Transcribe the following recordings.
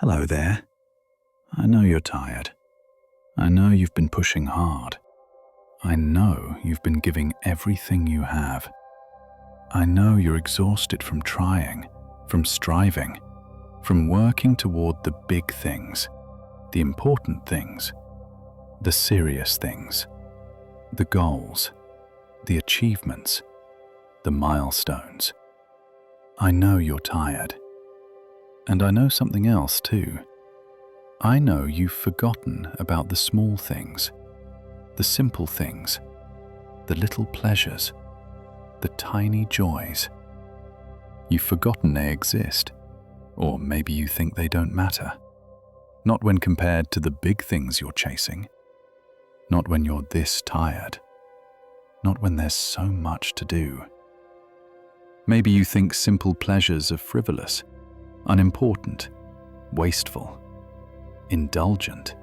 Hello there. I know you're tired. I know you've been pushing hard. I know you've been giving everything you have. I know you're exhausted from trying, from striving, from working toward the big things, the important things, the serious things, the goals, the achievements, the milestones. I know you're tired. And I know something else too. I know you've forgotten about the small things, the simple things, the little pleasures, the tiny joys. You've forgotten they exist, or maybe you think they don't matter. Not when compared to the big things you're chasing. Not when you're this tired. Not when there's so much to do. Maybe you think simple pleasures are frivolous, unimportant, wasteful, indulgent.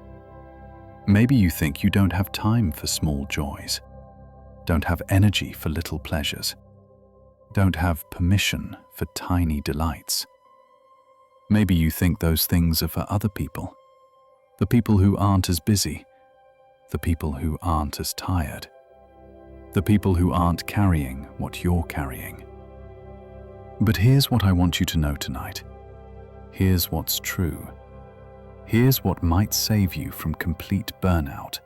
Maybe you think you don't have time for small joys, don't have energy for little pleasures, don't have permission for tiny delights. Maybe you think those things are for other people, the people who aren't as busy, the people who aren't as tired, the people who aren't carrying what you're carrying. But here's what I want you to know tonight. Here's what's true. Here's what might save you from complete burnout.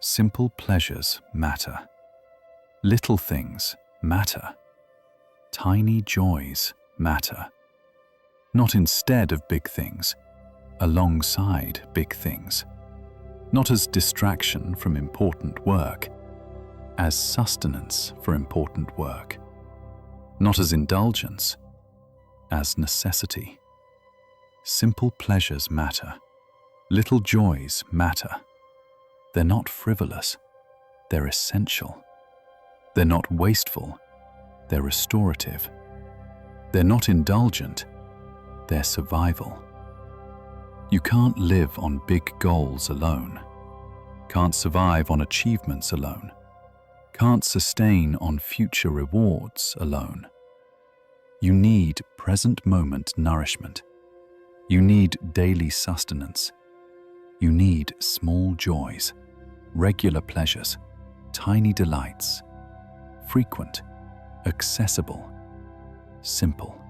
Simple pleasures matter. Little things matter. Tiny joys matter. Not instead of big things, alongside big things. Not as distraction from important work, as sustenance for important work. Not as indulgence, as necessity. Simple pleasures matter. Little joys matter. They're not frivolous. They're essential. They're not wasteful. They're restorative. They're not indulgent. They're survival. You can't live on big goals alone. Can't survive on achievements alone. Can't sustain on future rewards alone. You need present moment nourishment. You need daily sustenance. You need small joys, regular pleasures, tiny delights, frequent, accessible, simple.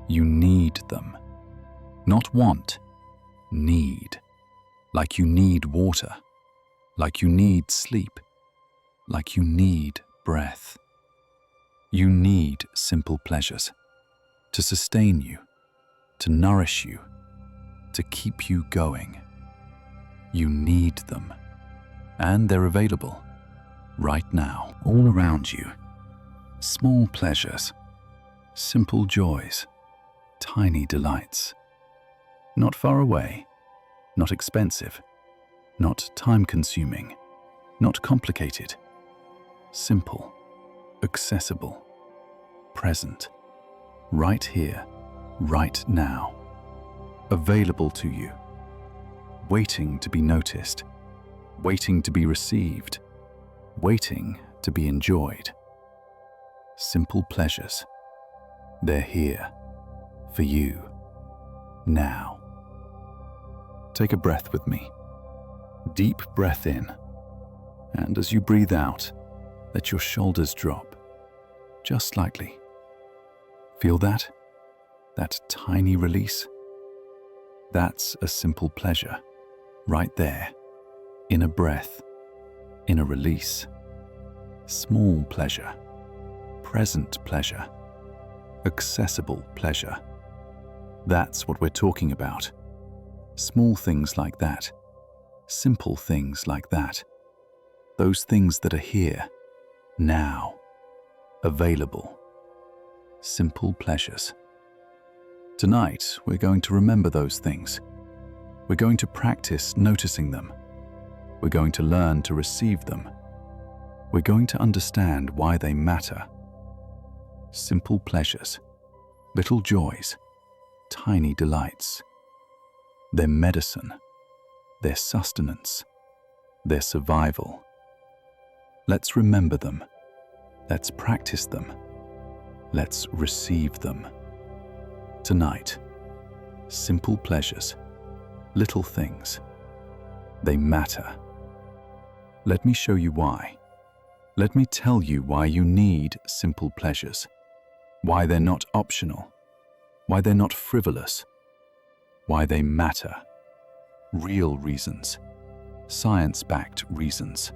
You need them. Not want, need. Like you need water, like you need sleep, like you need breath. You need simple pleasures to sustain you, to nourish you, to keep you going. You need them, and they're available right now, all around you. Small pleasures, simple joys, tiny delights. Not far away, not expensive, not time-consuming, not complicated. Simple, accessible, present, right here, right now, available to you, waiting to be noticed, waiting to be received, waiting to be enjoyed. Simple pleasures. They're here for you now. Take a breath with me. Deep breath in, and as you breathe out, let your shoulders drop, just slightly. Feel that? That tiny release? That's a simple pleasure, right there, in a breath, in a release. Small pleasure, present pleasure, accessible pleasure. That's what we're talking about. Small things like that, simple things like that. Those things that are here, now, available. Simple pleasures. Tonight, we're going to remember those things. We're going to practice noticing them. We're going to learn to receive them. We're going to understand why they matter. Simple pleasures, little joys, tiny delights. They're medicine, their sustenance, their survival. Let's remember them. Let's practice them. Let's receive them. Tonight, Simple pleasures, little things. They matter. Let me show you why. Let me tell you why you need simple pleasures. Why they're not optional. Why they're not frivolous. Why they matter. Real reasons. Science-backed reasons.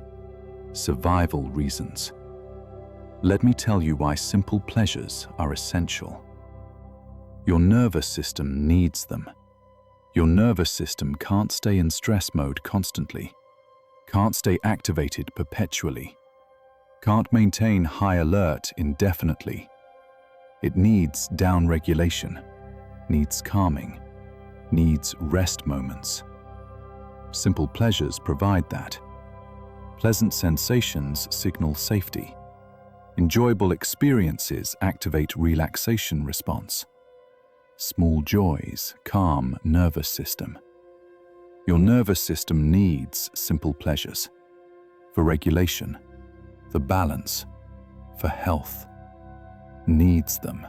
Survival reasons. Let me tell you why simple pleasures are essential. Your nervous system needs them. Your nervous system can't stay in stress mode constantly, can't stay activated perpetually, can't maintain high alert indefinitely. It needs downregulation, needs calming, needs rest moments. Simple pleasures provide that. Pleasant sensations signal safety. Enjoyable experiences activate relaxation response. Small joys calm nervous system. Your nervous system needs simple pleasures for regulation, for balance, for health. Needs them.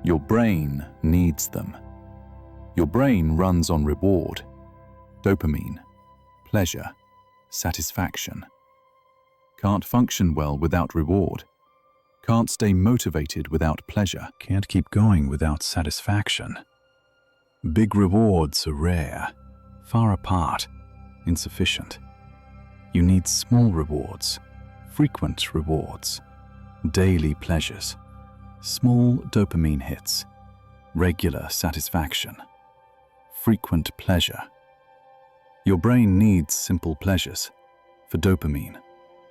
Your brain needs them. Your brain runs on reward, dopamine, pleasure, satisfaction. Can't function well without reward. Can't stay motivated without pleasure. Can't keep going without satisfaction. Big rewards are rare, far apart, insufficient. You need small rewards, frequent rewards, daily pleasures, small dopamine hits, regular satisfaction, frequent pleasure. Your brain needs simple pleasures for dopamine,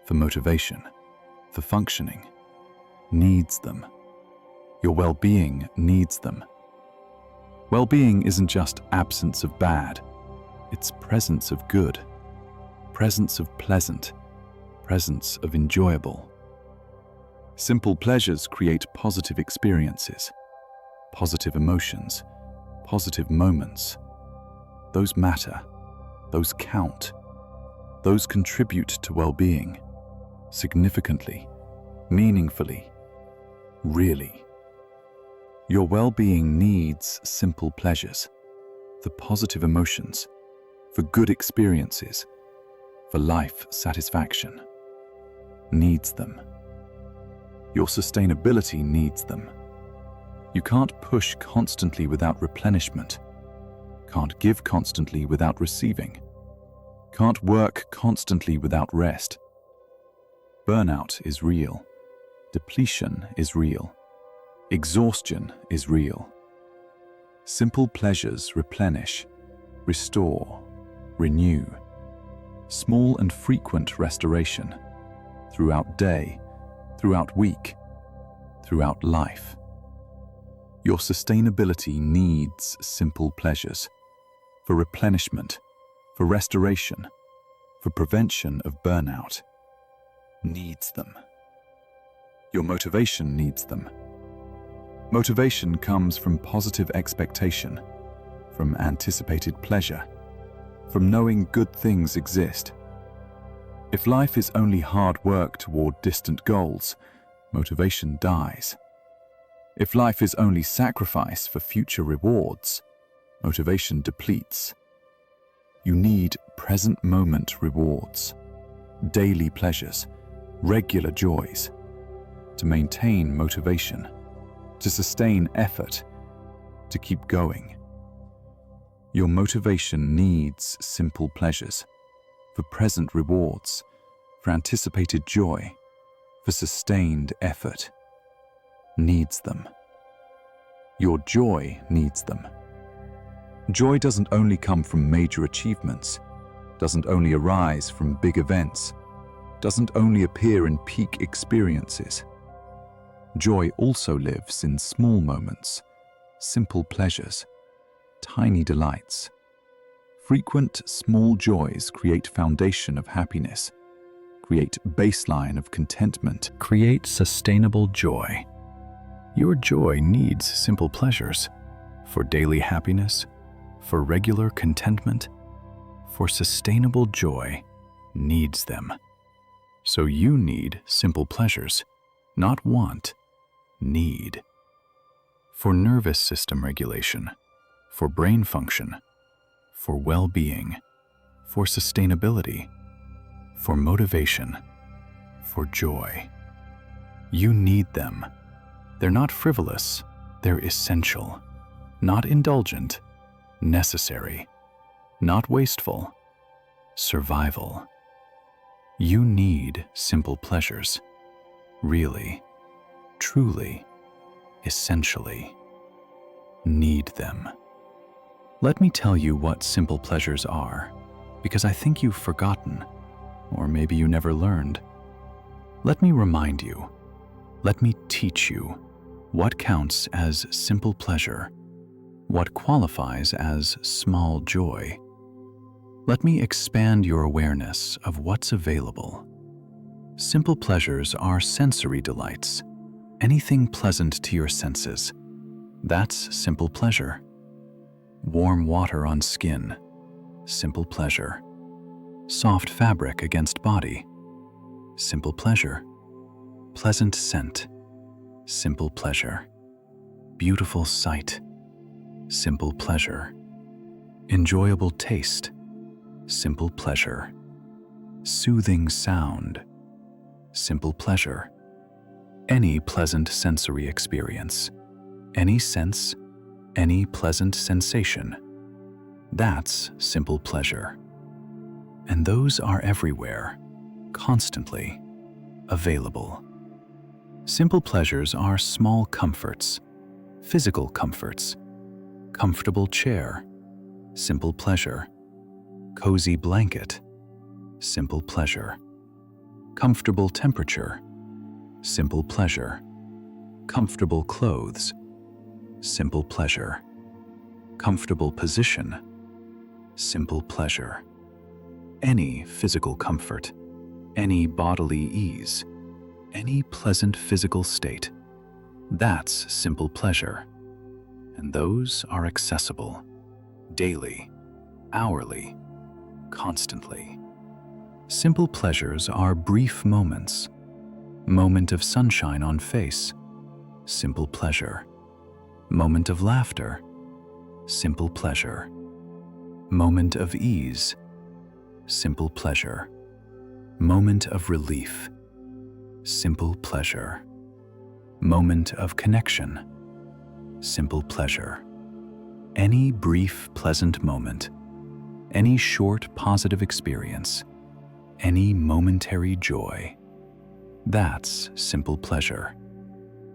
for motivation, for functioning. Needs them. Your well-being needs them. Well-being isn't just absence of bad, it's presence of good, presence of pleasant, presence of enjoyable. Simple pleasures create positive experiences, positive emotions, positive moments. Those matter, those count, those contribute to well-being, significantly, meaningfully. Really. Your well-being needs simple pleasures, for positive emotions, for good experiences, for life satisfaction. Needs them. Your sustainability needs them. You can't push constantly without replenishment, can't give constantly without receiving, can't work constantly without rest. Burnout is real. Depletion is real. Exhaustion is real. Simple pleasures replenish, restore, renew. Small and frequent restoration throughout day, throughout week, throughout life. Your sustainability needs simple pleasures for replenishment, for restoration, for prevention of burnout. Needs them. Your motivation needs them. Motivation comes from positive expectation, from anticipated pleasure, from knowing good things exist. If life is only hard work toward distant goals, motivation dies. If life is only sacrifice for future rewards, motivation depletes. You need present moment rewards, daily pleasures, regular joys, to maintain motivation, to sustain effort, to keep going. Your motivation needs simple pleasures, for present rewards, for anticipated joy, for sustained effort. Needs them. Your joy needs them. Joy doesn't only come from major achievements, doesn't only arise from big events, doesn't only appear in peak experiences. Joy also lives in small moments, simple pleasures, tiny delights. Frequent small joys create foundation of happiness, create baseline of contentment, create sustainable joy. Your joy needs simple pleasures for daily happiness, for regular contentment, for sustainable joy needs them. So you need simple pleasures, not want, need. For nervous system regulation, for brain function, for well-being, for sustainability, for motivation, for joy. You need them. They're not frivolous, they're essential. Not indulgent, necessary. Not wasteful, survival. You need simple pleasures. Really, truly, essentially. Need them. Let me tell you what simple pleasures are, because I think you've forgotten, or maybe you never learned. Let me remind you. Let me teach you what counts as simple pleasure, what qualifies as small joy. Let me expand your awareness of what's available. Simple pleasures are sensory delights, anything pleasant to your senses. That's simple pleasure. Warm water on skin, simple pleasure. Soft fabric against body, simple pleasure. Pleasant scent, simple pleasure. Beautiful sight, simple pleasure. Enjoyable taste, simple pleasure. Soothing sound, simple pleasure. Any pleasant sensory experience, any sense, any pleasant sensation. That's simple pleasure. And those are everywhere, constantly available. Simple pleasures are small comforts, physical comforts. Comfortable chair, simple pleasure. Cozy blanket, simple pleasure. Comfortable temperature, simple pleasure. Comfortable clothes, simple pleasure. Comfortable position, simple pleasure. Any physical comfort, any bodily ease, any pleasant physical state. That's simple pleasure. And those are accessible, daily, hourly, constantly. Simple pleasures are brief moments. Moment of sunshine on face, simple pleasure. Moment of laughter, simple pleasure. Moment of ease, simple pleasure. Moment of relief, simple pleasure. Moment of connection, simple pleasure. Any brief pleasant moment, any short positive experience, any momentary joy. That's simple pleasure.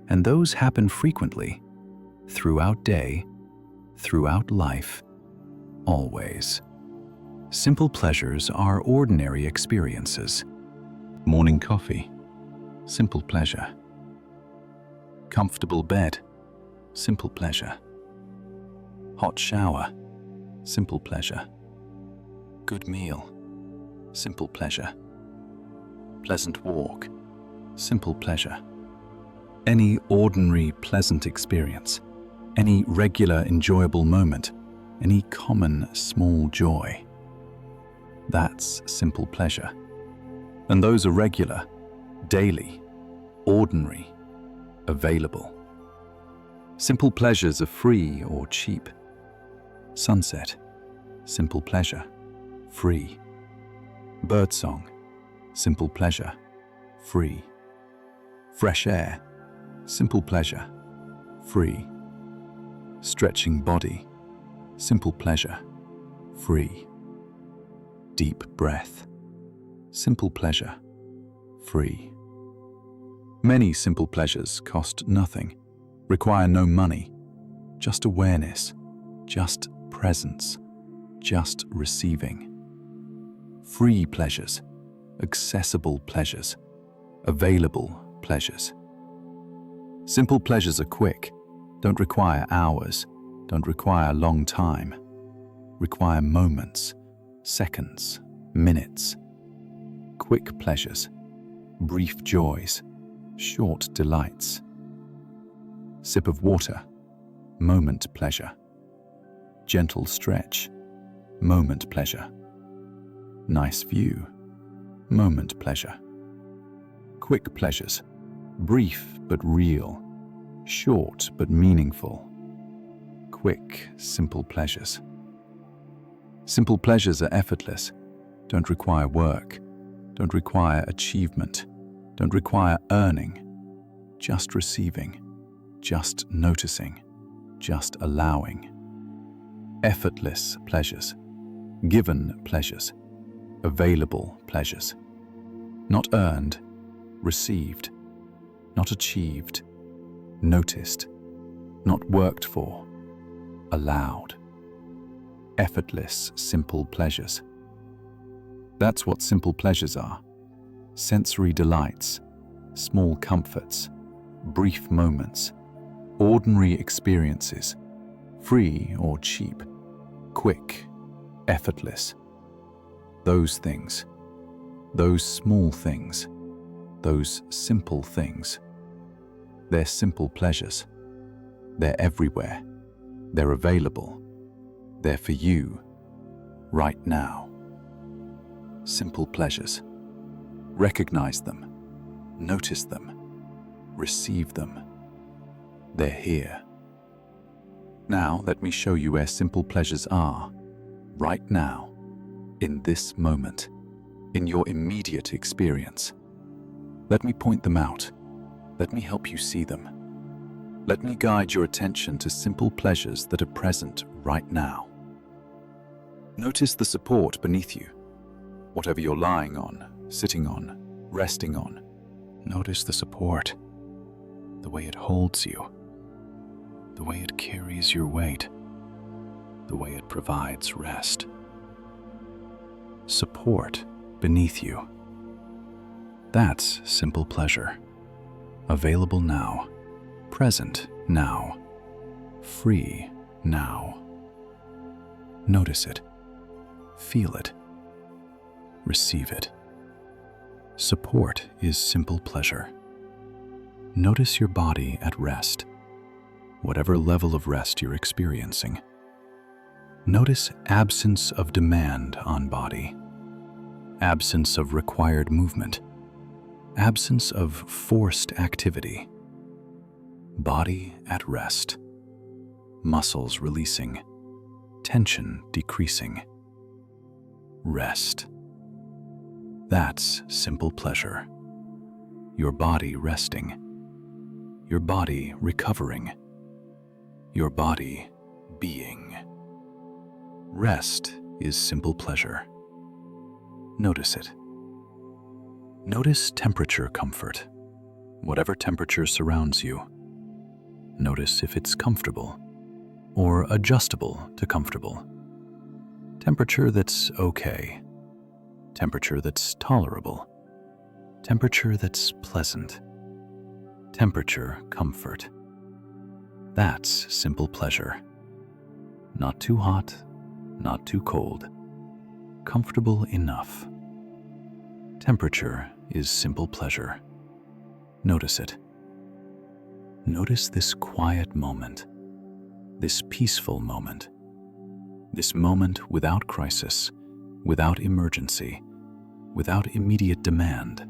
And those happen frequently, throughout day, throughout life, always. Simple pleasures are ordinary experiences. Morning coffee, simple pleasure. Comfortable bed, simple pleasure. Hot shower, simple pleasure. Good meal, simple pleasure. Pleasant walk, simple pleasure. Any ordinary pleasant experience, any regular enjoyable moment, any common small joy. That's simple pleasure. And those are regular, daily, ordinary, available. Simple pleasures are free or cheap. Sunset, simple pleasure, free. Birdsong, simple pleasure, free. Fresh air, simple pleasure, free. Stretching body, simple pleasure, free. Deep breath, simple pleasure, free. Many simple pleasures cost nothing, require no money, just awareness, just presence, just receiving. Free pleasures, accessible pleasures, available pleasures. Simple pleasures are quick, don't require hours, don't require long time, require moments, seconds, minutes. Quick pleasures, brief joys, short delights. Sip of water, moment pleasure. Gentle stretch, moment pleasure. Nice view, moment pleasure. Quick pleasures, brief but real, short but meaningful. quick, simple pleasures. Simple pleasures are effortless, don't require work, don't require achievement, don't require earning, just receiving, just noticing, just allowing. Effortless pleasures, given pleasures, available pleasures. Not earned, received, not achieved, noticed, not worked for, allowed. Effortless, simple pleasures. That's what simple pleasures are. Sensory delights, small comforts, brief moments, ordinary experiences, free or cheap, quick, effortless. Those things, those small things, those simple things. They're simple pleasures. They're everywhere. They're available. They're for you, right now. Simple pleasures. Recognize them. Notice them. Receive them. They're here. Now let me show you where simple pleasures are, right now, in this moment, in your immediate experience. Let me point them out. Let me help you see them. Let me guide your attention to simple pleasures that are present right now. Notice the support beneath you. Whatever you're lying on, sitting on, resting on, notice the support, the way it holds you, the way it carries your weight, the way it provides rest. Support beneath you. That's simple pleasure. Available now, present now, free now. Notice it, feel it, receive it. Support is simple pleasure. Notice your body at rest, whatever level of rest you're experiencing. Notice absence of demand on body, absence of required movement, absence of forced activity. Body at rest, muscles releasing, tension decreasing. Rest. That's simple pleasure. Your body resting, your body recovering, your body being. Rest is simple pleasure. Notice it. Notice temperature comfort, whatever temperature surrounds you. Notice if it's comfortable or adjustable to comfortable. Temperature that's okay. Temperature that's tolerable. Temperature that's pleasant. Temperature comfort. That's simple pleasure. Not too hot, not too cold. Comfortable enough. Temperature is simple pleasure. Notice it. Notice this quiet moment, this peaceful moment, this moment without crisis, without emergency, without immediate demand.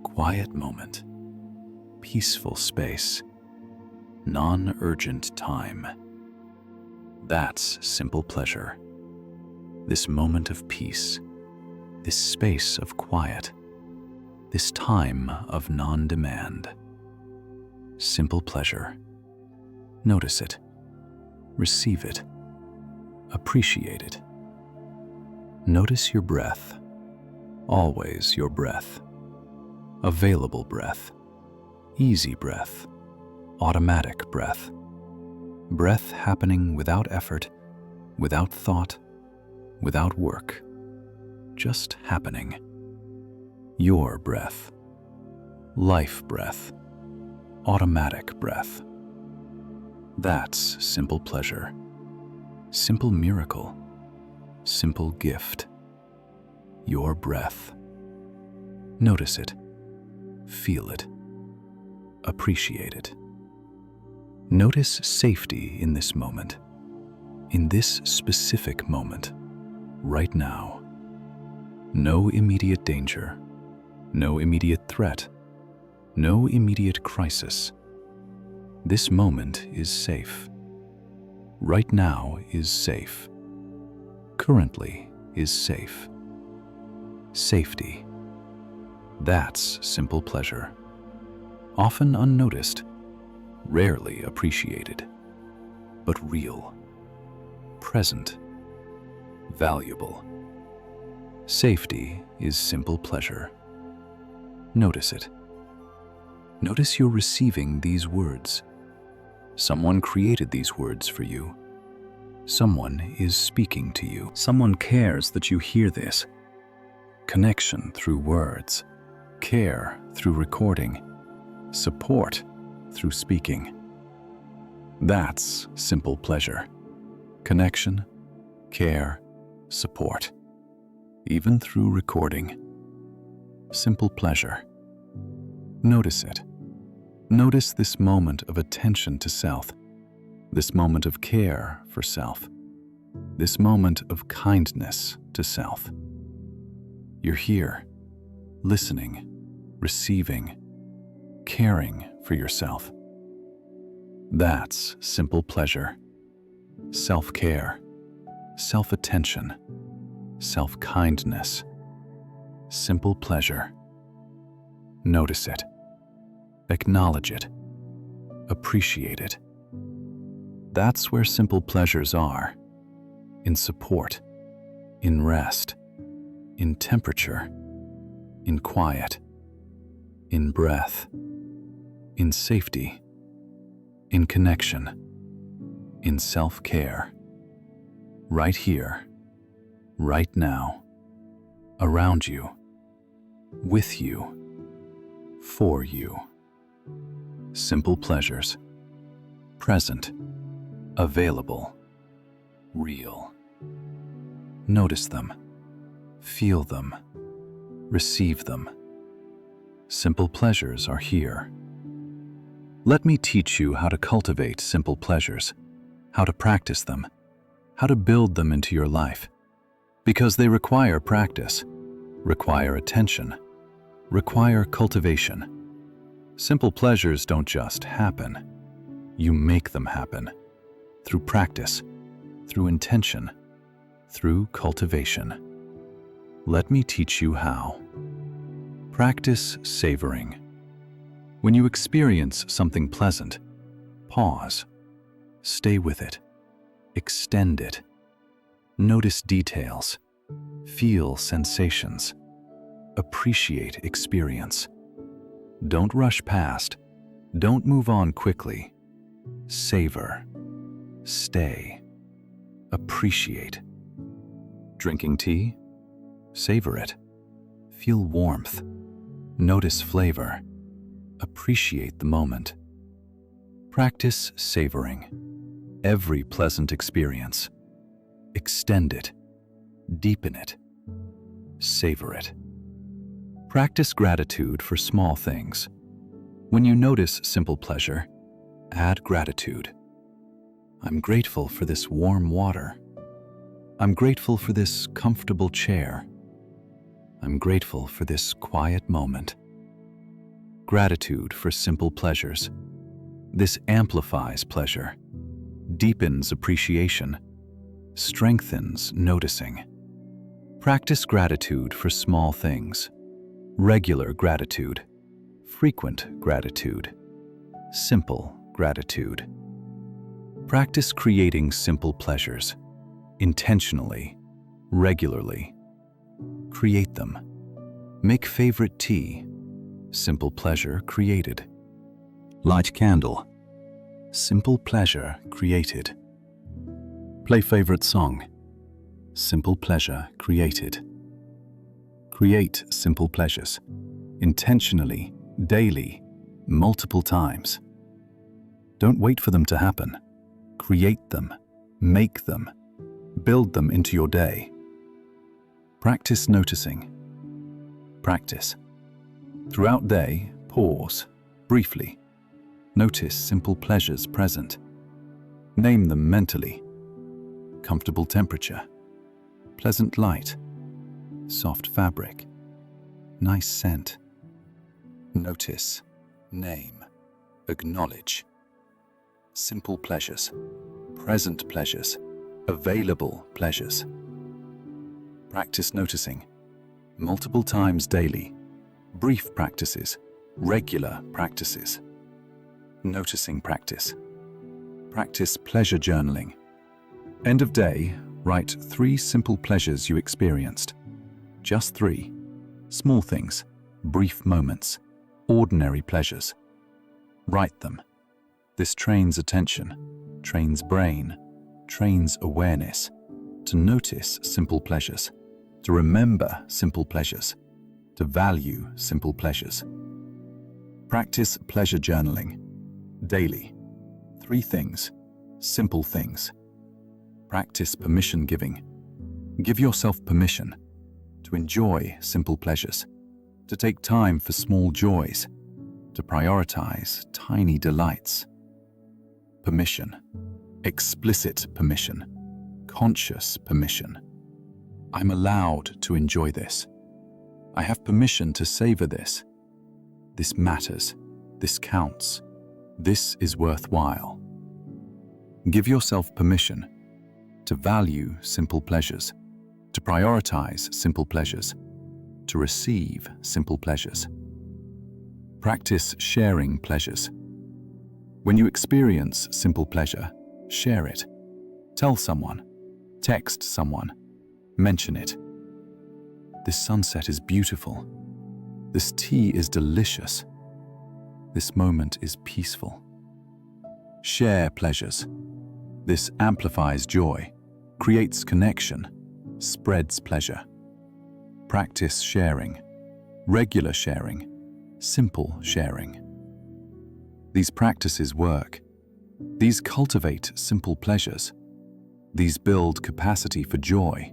Quiet moment, peaceful space, non-urgent time. That's simple pleasure. This moment of peace, this space of quiet, this time of non-demand. Simple pleasure. Notice it. Receive it. Appreciate it. Notice your breath. Always your breath. Available breath. Easy breath. Automatic breath. Breath happening without effort, without thought, without work. Just happening. Your breath. Life breath. Automatic breath. That's simple pleasure. Simple miracle. Simple gift. Your breath. Notice it. Feel it. Appreciate it. Notice safety in this moment. In this specific moment. Right now. No immediate danger. No immediate threat. No immediate crisis. This moment is safe. right now is safe. Currently is safe. Safety. That's simple pleasure. Often unnoticed, rarely appreciated, but real, present, valuable. Safety is simple pleasure. Notice it. Notice you're receiving these words. Someone created these words for you. Someone is speaking to you. Someone cares that you hear this. Connection through words, care through recording, support through speaking. That's simple pleasure. Connection, care, support. Even through recording. Simple pleasure. Notice it. Notice this moment of attention to self, this moment of care for self, this moment of kindness to self. You're here, listening, receiving, caring for yourself. That's simple pleasure. Self-care, self-attention, self-kindness. Simple pleasure. Notice it. Acknowledge it. Appreciate it. That's where simple pleasures are. In support, in rest, in temperature, in quiet, in breath, in safety, in connection, in self-care. Right here, right now, around you, with you, for you. Simple pleasures. Present, available, real. Notice them, feel them, receive them. Simple pleasures are here. Let me teach you how to cultivate simple pleasures, how to practice them, how to build them into your life. Because they require practice, require attention, require cultivation. Simple pleasures don't just happen. You make them happen. Through practice, through intention, through cultivation. Let me teach you how. Practice savoring. When you experience something pleasant, pause. Stay with it. Extend it. Notice details. Feel sensations. Appreciate experience. Don't rush past. Don't move on quickly. Savor. Stay. Appreciate. Drinking tea? Savor it. Feel warmth. Notice flavor. Appreciate the moment. Practice savoring. Every pleasant experience. Extend it. Deepen it. Savor it. Practice gratitude for small things. When you notice simple pleasure, add gratitude. I'm grateful for this warm water. I'm grateful for this comfortable chair. I'm grateful for this quiet moment. Gratitude for simple pleasures. This amplifies pleasure, deepens appreciation, strengthens noticing. Practice gratitude for small things. Regular gratitude, frequent gratitude, simple gratitude. Practice creating simple pleasures, intentionally, regularly. Create them. Make favorite tea, simple pleasure created. Light candle, simple pleasure created. Play favorite song, simple pleasure created. Create simple pleasures, intentionally, daily, multiple times. Don't wait for them to happen. Create them, make them, build them into your day. Practice noticing. Practice. Throughout day, pause, briefly. Notice simple pleasures present. Name them mentally. Comfortable temperature, pleasant light, soft fabric, nice scent. Notice, name, acknowledge. Simple pleasures. present pleasures, available pleasures. Practice noticing, multiple times daily, brief practices, regular practices. Noticing practice. Practice pleasure journaling. End of day, write 3 simple pleasures you experienced. Just 3. Small things, brief moments, ordinary pleasures. Write them. This trains attention, trains brain, trains awareness to notice simple pleasures, to remember simple pleasures, to value simple pleasures. Practice pleasure journaling. Daily. 3 things, simple things. Practice permission giving. Give yourself permission to enjoy simple pleasures, to take time for small joys, to prioritize tiny delights. Permission. Explicit permission. Conscious permission. I'm allowed to enjoy this. I have permission to savor this. This matters. This counts. This is worthwhile. Give yourself permission to value simple pleasures, to prioritize simple pleasures, to receive simple pleasures. Practice sharing pleasures. When you experience simple pleasure, share it. Tell someone, text someone, mention it. This sunset is beautiful. This tea is delicious. This moment is peaceful. Share pleasures. This amplifies joy, creates connection, spreads pleasure. Practice sharing, regular sharing, simple sharing. These practices work. These cultivate simple pleasures. These build capacity for joy.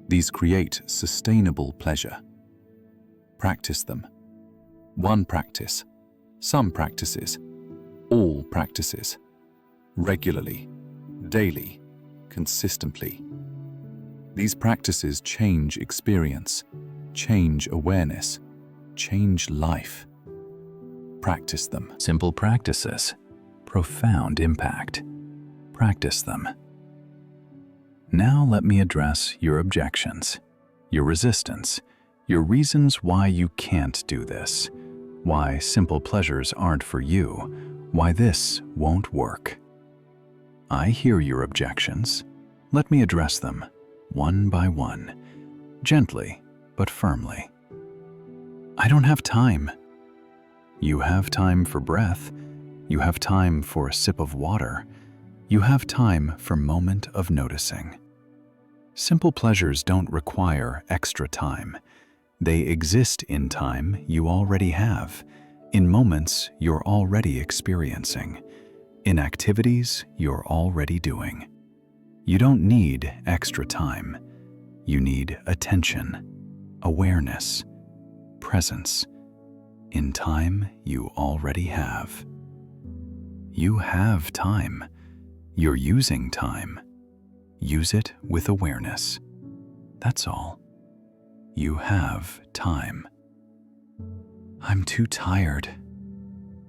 These create sustainable pleasure. Practice them. One practice, some practices, all practices. Regularly, daily, consistently. These practices change experience, change awareness, change life. Practice them. Simple practices, profound impact. Practice them. Now let me address your objections, your resistance, your reasons why you can't do this, why simple pleasures aren't for you, why this won't work. I hear your objections. Let me address them, one by one, gently but firmly. I don't have time. You have time for breath. You have time for a sip of water. You have time for moment of noticing. Simple pleasures don't require extra time. They exist in time you already have, in moments you're already experiencing, in activities you're already doing. You don't need extra time. You need attention, awareness, presence, in time you already have. You have time. You're using time. Use it with awareness. That's all. You have time. I'm too tired.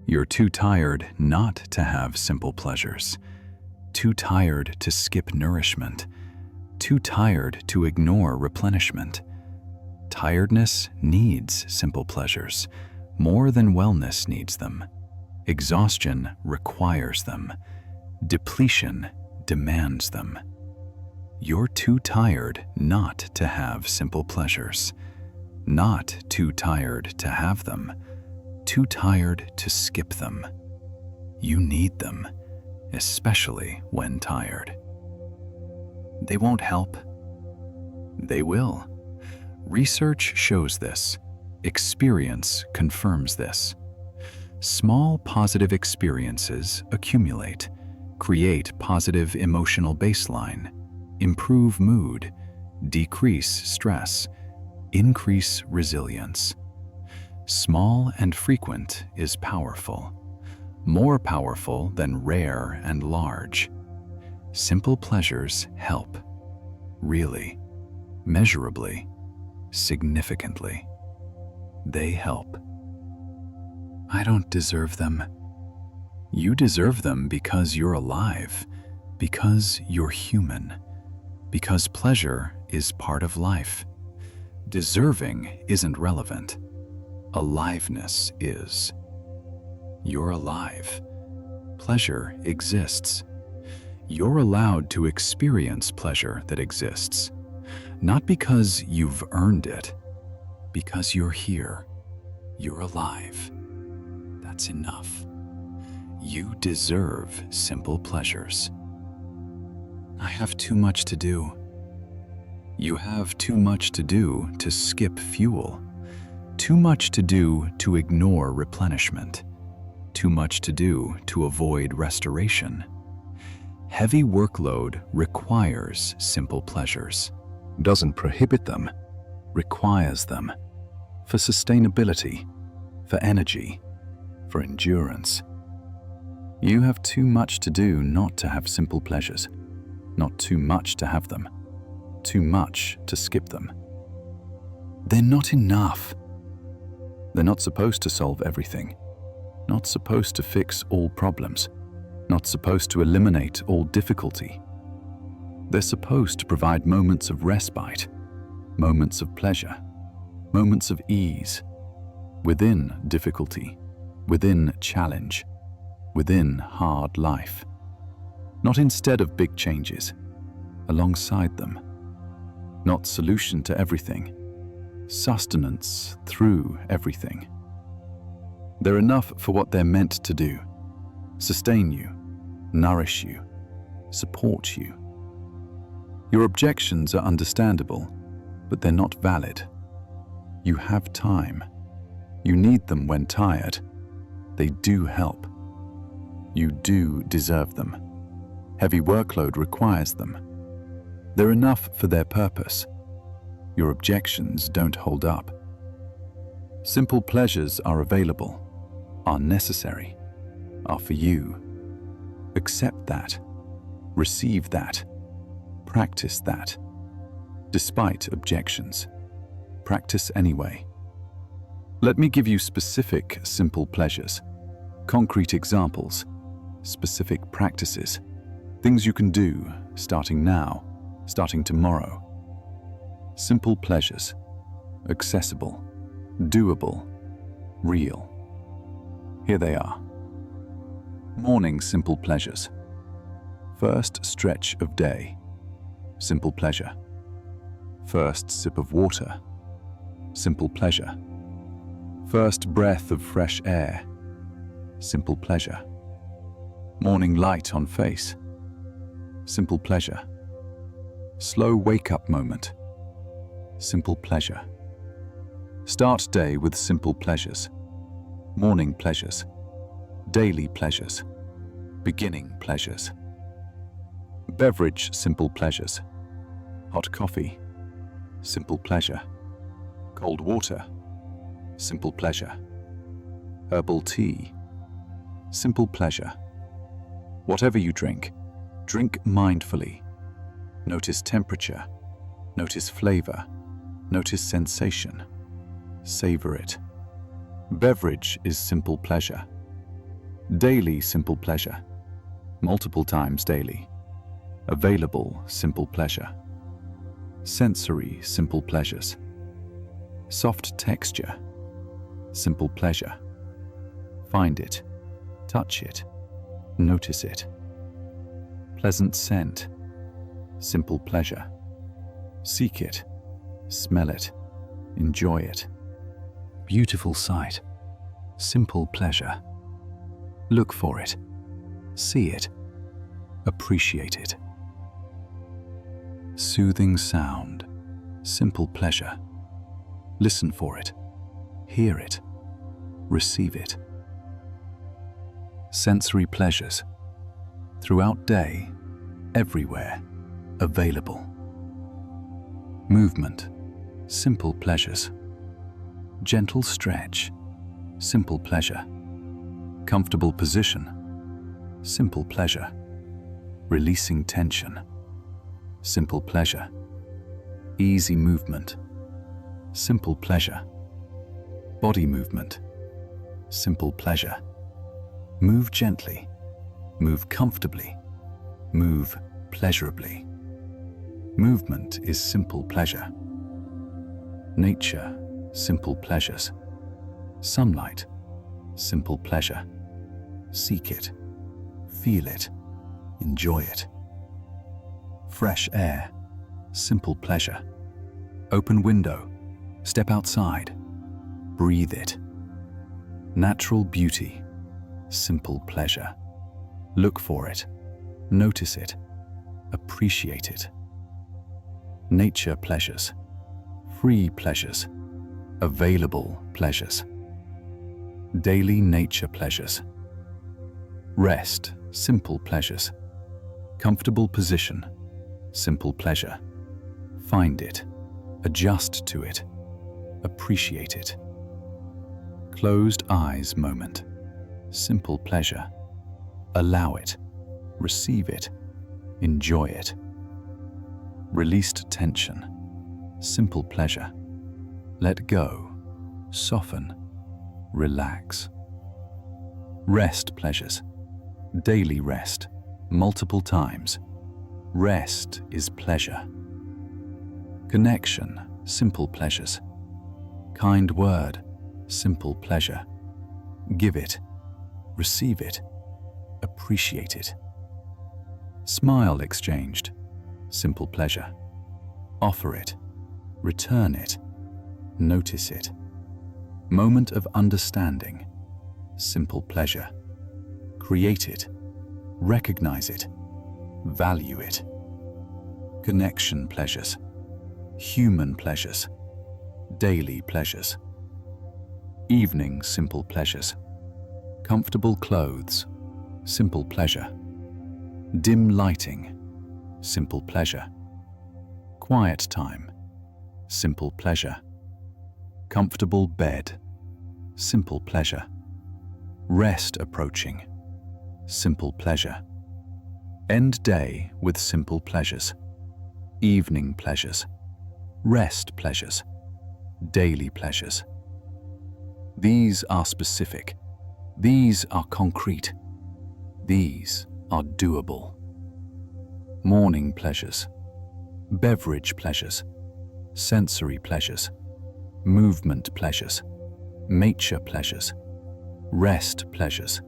You're too tired not to have simple pleasures. Too tired to skip nourishment. Too tired to ignore replenishment. Tiredness needs simple pleasures more than wellness needs them. Exhaustion requires them. Depletion demands them. You're too tired not to have simple pleasures. Not too tired to have them. Too tired to skip them. You need them, especially when tired. They won't help. They will. Research shows this. Experience confirms this. Small positive experiences accumulate, create positive emotional baseline, improve mood, decrease stress, increase resilience. Small and frequent is powerful, more powerful than rare and large. Simple pleasures help, really, measurably, significantly. They help. I don't deserve them. You deserve them because you're alive. Because you're human. Because pleasure is part of life. Deserving isn't relevant. Aliveness is. You're alive. Pleasure exists. You're allowed to experience pleasure that exists. Not because you've earned it, because you're here. You're alive. That's enough. You deserve simple pleasures. I have too much to do. You have too much to do to skip fuel. Too much to do to ignore replenishment. Too much to do to avoid restoration. Heavy workload requires simple pleasures. Doesn't prohibit them, requires them. For sustainability, for energy, for endurance. You have too much to do not to have simple pleasures. Not too much to have them. Too much to skip them. They're not enough. They're not supposed to solve everything. Not supposed to fix all problems. Not supposed to eliminate all difficulty. They're supposed to provide moments of respite, moments of pleasure, moments of ease, within difficulty, within challenge, within hard life. Not instead of big changes, alongside them. Not solution to everything, sustenance through everything. They're enough for what they're meant to do. Sustain you, nourish you, support you. Your objections are understandable, but they're not valid. You have time. You need them when tired. They do help. You do deserve them. Heavy workload requires them. They're enough for their purpose. Your objections don't hold up. Simple pleasures are available, are necessary, are for you. Accept that. Receive that. Practice that. Despite objections. Practice anyway. Let me give you specific simple pleasures, concrete examples, specific practices, things you can do starting now, starting tomorrow. Simple pleasures, accessible, doable, real. Here they are. Morning simple pleasures. First stretch of day. Simple pleasure. First sip of water. Simple pleasure. First breath of fresh air. Simple pleasure. Morning light on face. Simple pleasure. Slow wake-up moment. Simple pleasure. Start day with simple pleasures. Morning pleasures. Daily pleasures. Beginning pleasures. Beverage simple pleasures. Hot coffee. Simple pleasure. Cold water. Simple pleasure. Herbal tea. Simple pleasure. Whatever you drink, drink mindfully. Notice temperature. Notice flavor. Notice sensation. Savor it. Beverage is simple pleasure. Daily simple pleasure. Multiple times daily. Available simple pleasure. Sensory simple pleasures. Soft texture. Simple pleasure. Find it. Touch it. Notice it. Pleasant scent. Simple pleasure. Seek it. Smell it. Enjoy it. Beautiful sight. Simple pleasure. Look for it. See it. Appreciate it. Soothing sound. Simple pleasure. Listen for it. Hear it. Receive it. Sensory pleasures. Throughout day, everywhere, available. Movement. Simple pleasures. Gentle stretch. Simple pleasure. Comfortable position. Simple pleasure. Releasing tension. Simple pleasure. Easy movement. Simple pleasure. Body movement. Simple pleasure. Move gently. Move comfortably. Move pleasurably. Movement is simple pleasure. Nature, simple pleasures. Sunlight, simple pleasure. Seek it, feel it, enjoy it. Fresh air, simple pleasure. Open window, step outside, breathe it. Natural beauty, simple pleasure. Look for it, notice it, appreciate it. Nature pleasures, free pleasures, available pleasures. Daily nature pleasures. Rest, simple pleasures. Comfortable position, simple pleasure. Find it, adjust to it, appreciate it. Closed eyes moment, simple pleasure. Allow it, receive it, enjoy it. Released tension, simple pleasure. Let go, soften, relax. Rest pleasures, daily rest, multiple times. Rest is pleasure. Connection, simple pleasures. Kind word, simple pleasure. Give it, receive it, appreciate it. Smile exchanged, simple pleasure. Offer it, return it, notice it. Moment of understanding, simple pleasure. Create it, recognize it, value it. Connection pleasures, human pleasures, daily pleasures. Evening simple pleasures. Comfortable clothes, simple pleasure. Dim lighting, simple pleasure. Quiet time, simple pleasure. Comfortable bed, simple pleasure. Rest approaching, simple pleasure. End day with simple pleasures. Evening pleasures. Rest pleasures. Daily pleasures. These are specific. These are concrete. These are doable. Morning pleasures. Beverage pleasures. Sensory pleasures. Movement pleasures. Nature pleasures. Rest pleasures.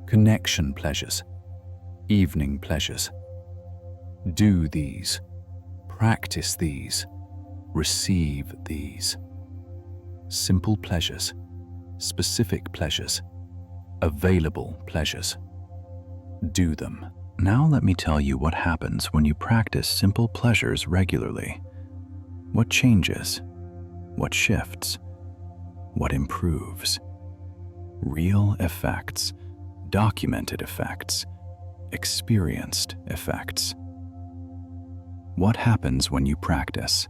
Connection pleasures. Evening pleasures. Do these. Practice these. Receive these. Simple pleasures. Specific pleasures. Available pleasures. Do them. Now let me tell you what happens when you practice simple pleasures regularly. What changes? What shifts? What improves? Real effects, documented effects, experienced effects. What happens when you practice?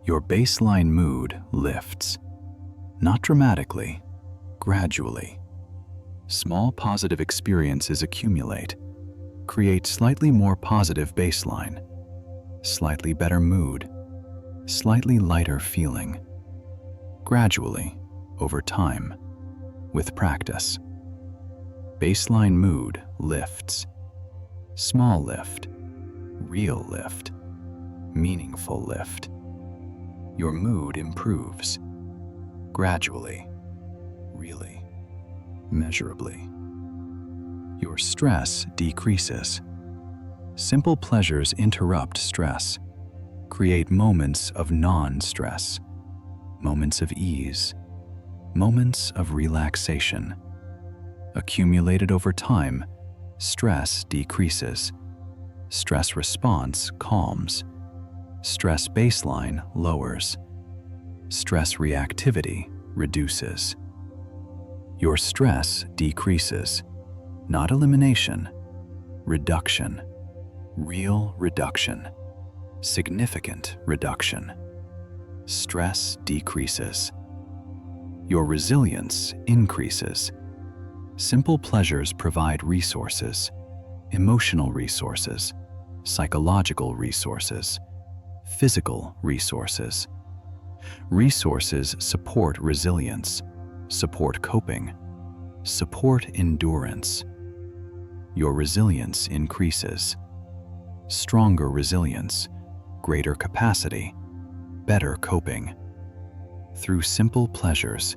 Your baseline mood lifts. Not dramatically, gradually. Small positive experiences accumulate, create slightly more positive baseline, slightly better mood, slightly lighter feeling. Gradually, over time, with practice. Baseline mood lifts. Small lift, real lift, meaningful lift. Your mood improves. Gradually, really, measurably. Your stress decreases. Simple pleasures interrupt stress, create moments of non-stress, moments of ease, moments of relaxation. Accumulated over time, stress decreases. Stress response calms. Stress baseline lowers. Stress reactivity reduces. Your stress decreases. Not elimination, reduction. Real reduction. Significant reduction. Stress decreases. Your resilience increases. Simple pleasures provide resources, emotional resources, psychological resources, physical resources. Resources support resilience, support coping, support endurance. your resilience increases. Stronger resilience, greater capacity, better coping. Through simple pleasures,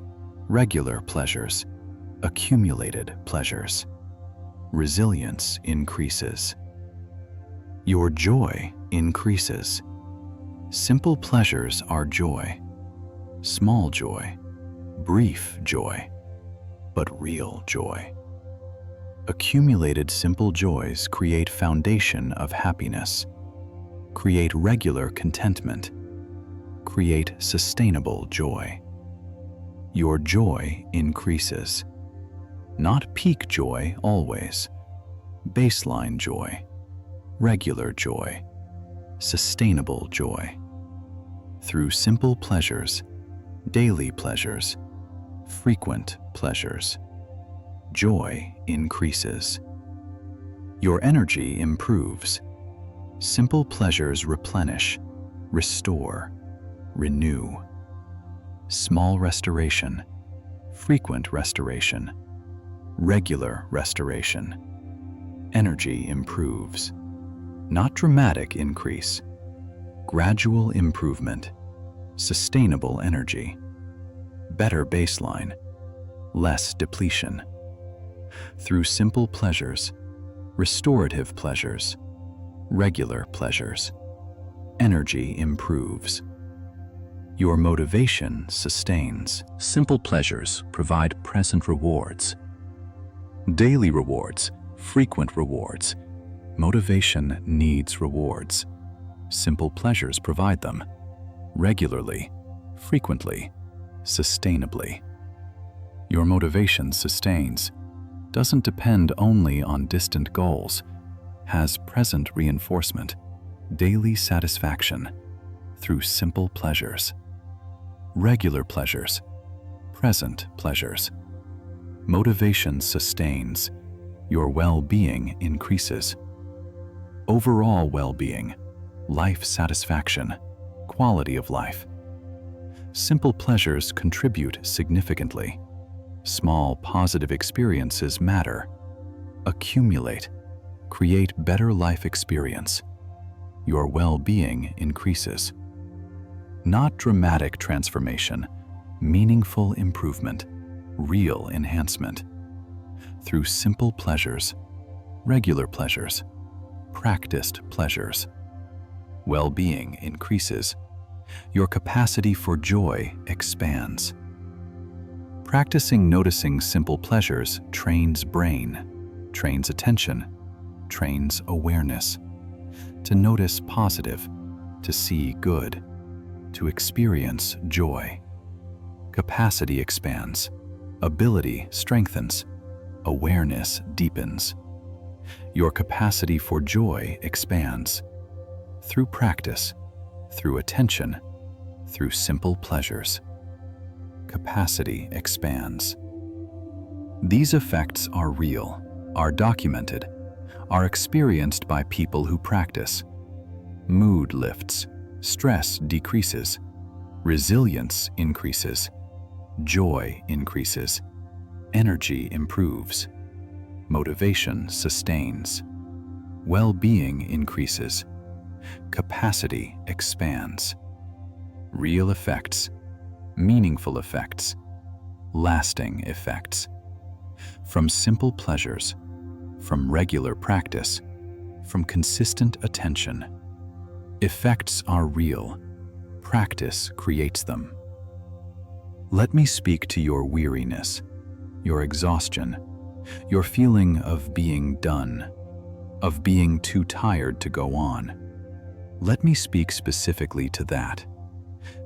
regular pleasures, accumulated pleasures, resilience increases. Your joy increases. Simple pleasures are joy. Small joy, brief joy, but real joy. Accumulated simple joys create foundation of happiness, create regular contentment, create sustainable joy. Your joy increases. Not peak joy always, baseline joy, regular joy, sustainable joy. Through simple pleasures, daily pleasures, frequent pleasures, joy increases. Your energy improves. Simple pleasures replenish, restore, renew. Small restoration, frequent restoration, regular restoration. Energy improves. Not dramatic increase, gradual improvement, sustainable energy, better baseline, less depletion. Through simple pleasures, restorative pleasures, regular pleasures, energy improves. Your motivation sustains. Simple pleasures provide present rewards. Daily rewards, frequent rewards. Motivation needs rewards. Simple pleasures provide them. Regularly, frequently, sustainably. Your motivation sustains, doesn't depend only on distant goals, has present reinforcement, daily satisfaction through simple pleasures. Regular pleasures, present pleasures. Motivation sustains, your well-being increases. Overall well-being, life satisfaction, quality of life. Simple pleasures contribute significantly. Small positive experiences matter. Accumulate, create better life experience. Your well-being increases. Not dramatic transformation, meaningful improvement, real enhancement. Through simple pleasures, regular pleasures, practiced pleasures, well-being increases. Your capacity for joy expands. Practicing noticing simple pleasures trains brain, trains attention, trains awareness. To notice positive, to see good, to experience joy. Capacity expands, ability strengthens, awareness deepens. Your capacity for joy expands through practice, through attention, through simple pleasures. Capacity expands. These effects are real, are documented, are experienced by people who practice. Mood lifts, stress decreases, resilience increases, joy increases, energy improves, motivation sustains, well-being increases, capacity expands. Real effects, meaningful effects, lasting effects. From simple pleasures, from regular practice, from consistent attention. Effects are real. Practice creates them. Let me speak to your weariness, your exhaustion, your feeling of being done, of being too tired to go on. Let me speak specifically to that,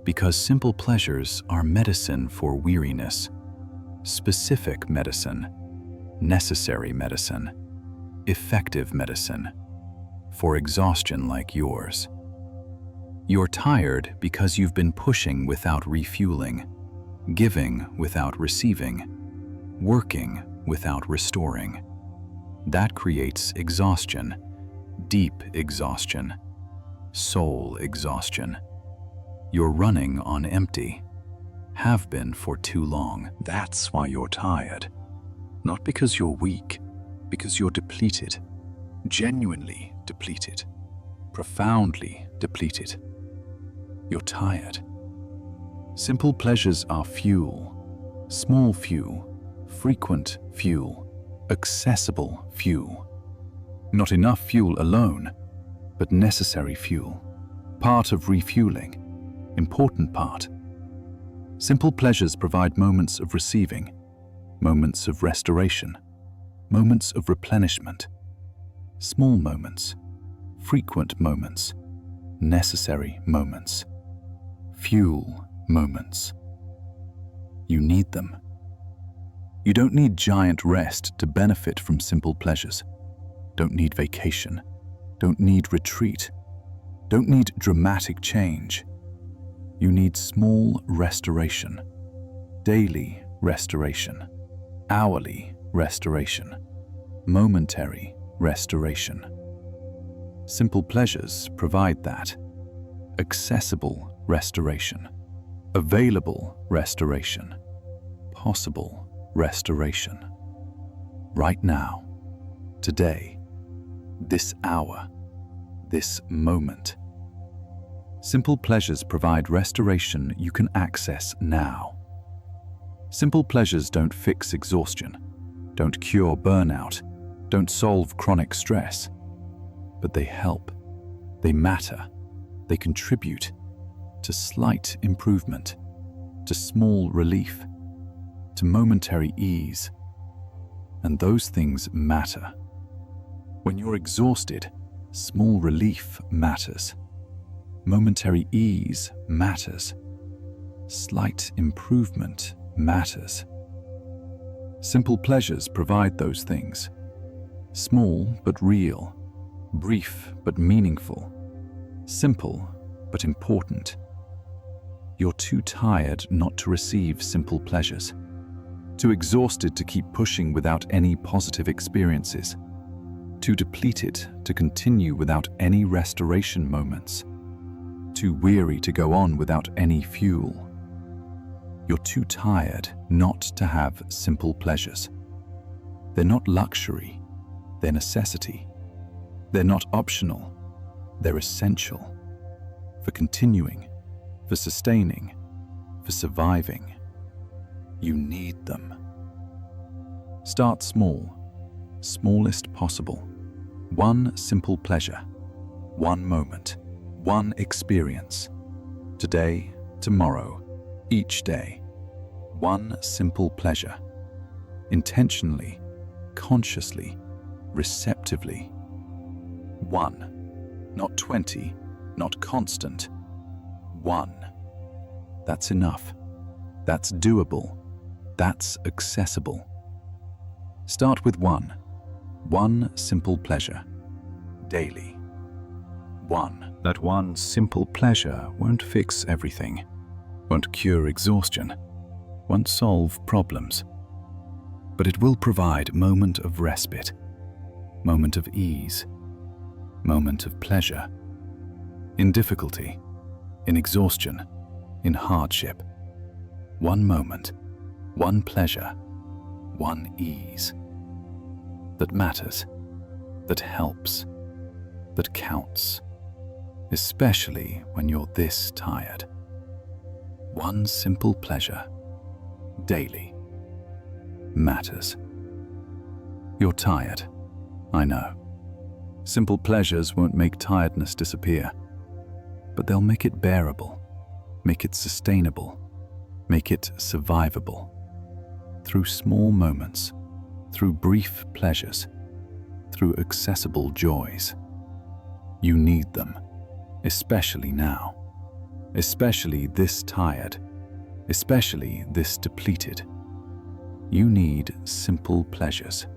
because simple pleasures are medicine for weariness, specific medicine, necessary medicine, effective medicine, for exhaustion like yours. You're tired because you've been pushing without refueling, giving without receiving, working without restoring. That creates exhaustion, deep exhaustion, soul exhaustion. You're running on empty, have been for too long. That's why you're tired. Not because you're weak, Because you're depleted, genuinely depleted, profoundly depleted. You're tired. Simple pleasures are fuel, small fuel, frequent fuel, accessible fuel. Not enough fuel alone, but necessary fuel. Part of refueling, important part. Simple pleasures provide moments of receiving, moments of restoration, moments of replenishment. Small moments, frequent moments, necessary moments, fuel moments. You need them. You don't need giant rest to benefit from simple pleasures. Don't need vacation. Don't need retreat. Don't need dramatic change. You need small restoration, daily restoration, hourly restoration, momentary restoration. Simple pleasures provide that. Accessible restoration, available restoration, possible restoration. Right now, today, this hour, this moment. Simple pleasures provide restoration you can access now. Simple pleasures don't fix exhaustion, don't cure burnout, don't solve chronic stress, but they help, they matter, they contribute to slight improvement, to small relief, to momentary ease. And those things matter. When you're exhausted, small relief matters. Momentary ease matters. Slight improvement matters. Simple pleasures provide those things. Small but real, brief but meaningful, simple but important. You're too tired not to receive simple pleasures, too exhausted to keep pushing without any positive experiences, too depleted to continue without any restoration moments, too weary to go on without any fuel. You're too tired not to have simple pleasures. They're not luxury, they're necessity. They're not optional, they're essential for continuing, for sustaining, for surviving. You need them. Start small, smallest possible. One simple pleasure, one moment, one experience. Today, tomorrow, each day. One simple pleasure. Intentionally, consciously, receptively. One, not 20, not constant. One. That's enough. That's doable. That's accessible. Start with one. One simple pleasure. Daily. One. That one simple pleasure won't fix everything, won't cure exhaustion, won't solve problems. But it will provide moment of respite, moment of ease, moment of pleasure. In difficulty, in exhaustion, in hardship. One moment, one pleasure, one ease. That matters, that helps, that counts. Especially when you're this tired. One simple pleasure, daily, matters. You're tired, I know. Simple pleasures won't make tiredness disappear, but they'll make it bearable, make it sustainable, make it survivable. Through small moments, through brief pleasures, through accessible joys. You need them. Especially now, especially this tired, especially this depleted. You need simple pleasures.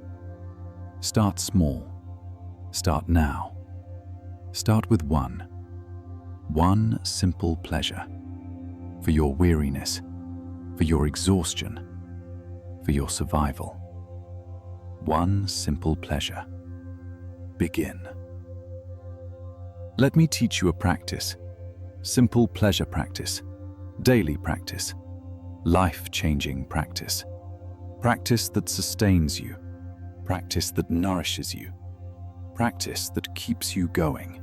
Start small. Start now. Start with one. One simple pleasure. For your weariness, for your exhaustion, for your survival. One simple pleasure. Begin. Let me teach you a practice. Simple pleasure practice. Daily practice. Life-changing practice. Practice that sustains you. practice that nourishes you, practice that keeps you going.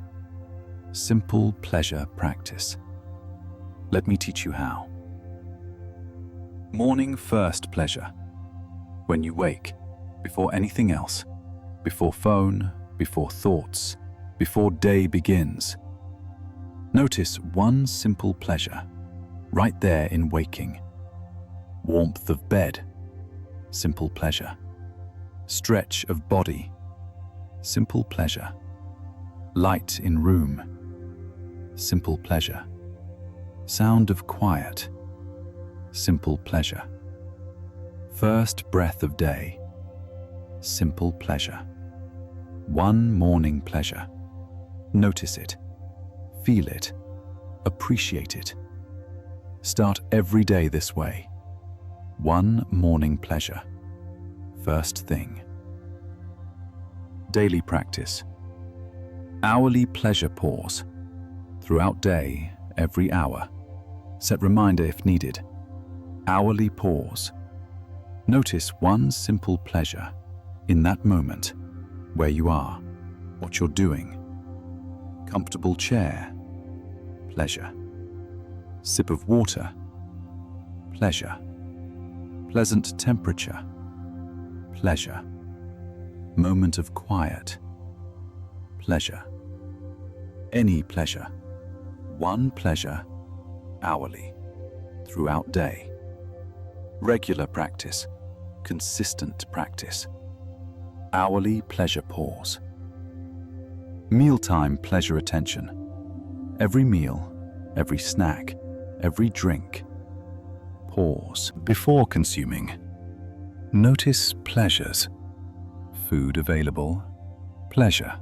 Simple pleasure practice. Let me teach you how. Morning first pleasure. When you wake, before anything else, before phone, before thoughts, before day begins. Notice one simple pleasure, right there in waking. Warmth of bed, simple pleasure. Stretch of body, simple pleasure. Light in room, simple pleasure. Sound of quiet, simple pleasure. First breath of day, simple pleasure. One morning pleasure. Notice it, feel it, appreciate it. Start every day this way. One morning pleasure. First thing. Daily practice. Hourly pleasure pause. Throughout day, every hour. Set reminder if needed. Hourly pause. Notice one simple pleasure in that moment, where you are, what you're doing. Comfortable chair, pleasure. Sip of water, pleasure. Pleasant temperature, pleasure. Moment of quiet, pleasure. Any pleasure, one pleasure, hourly, throughout day. Regular practice, consistent practice. Hourly pleasure pause. Mealtime pleasure attention. Every meal, every snack, every drink. Pause before consuming. Notice pleasures. Food available, pleasure.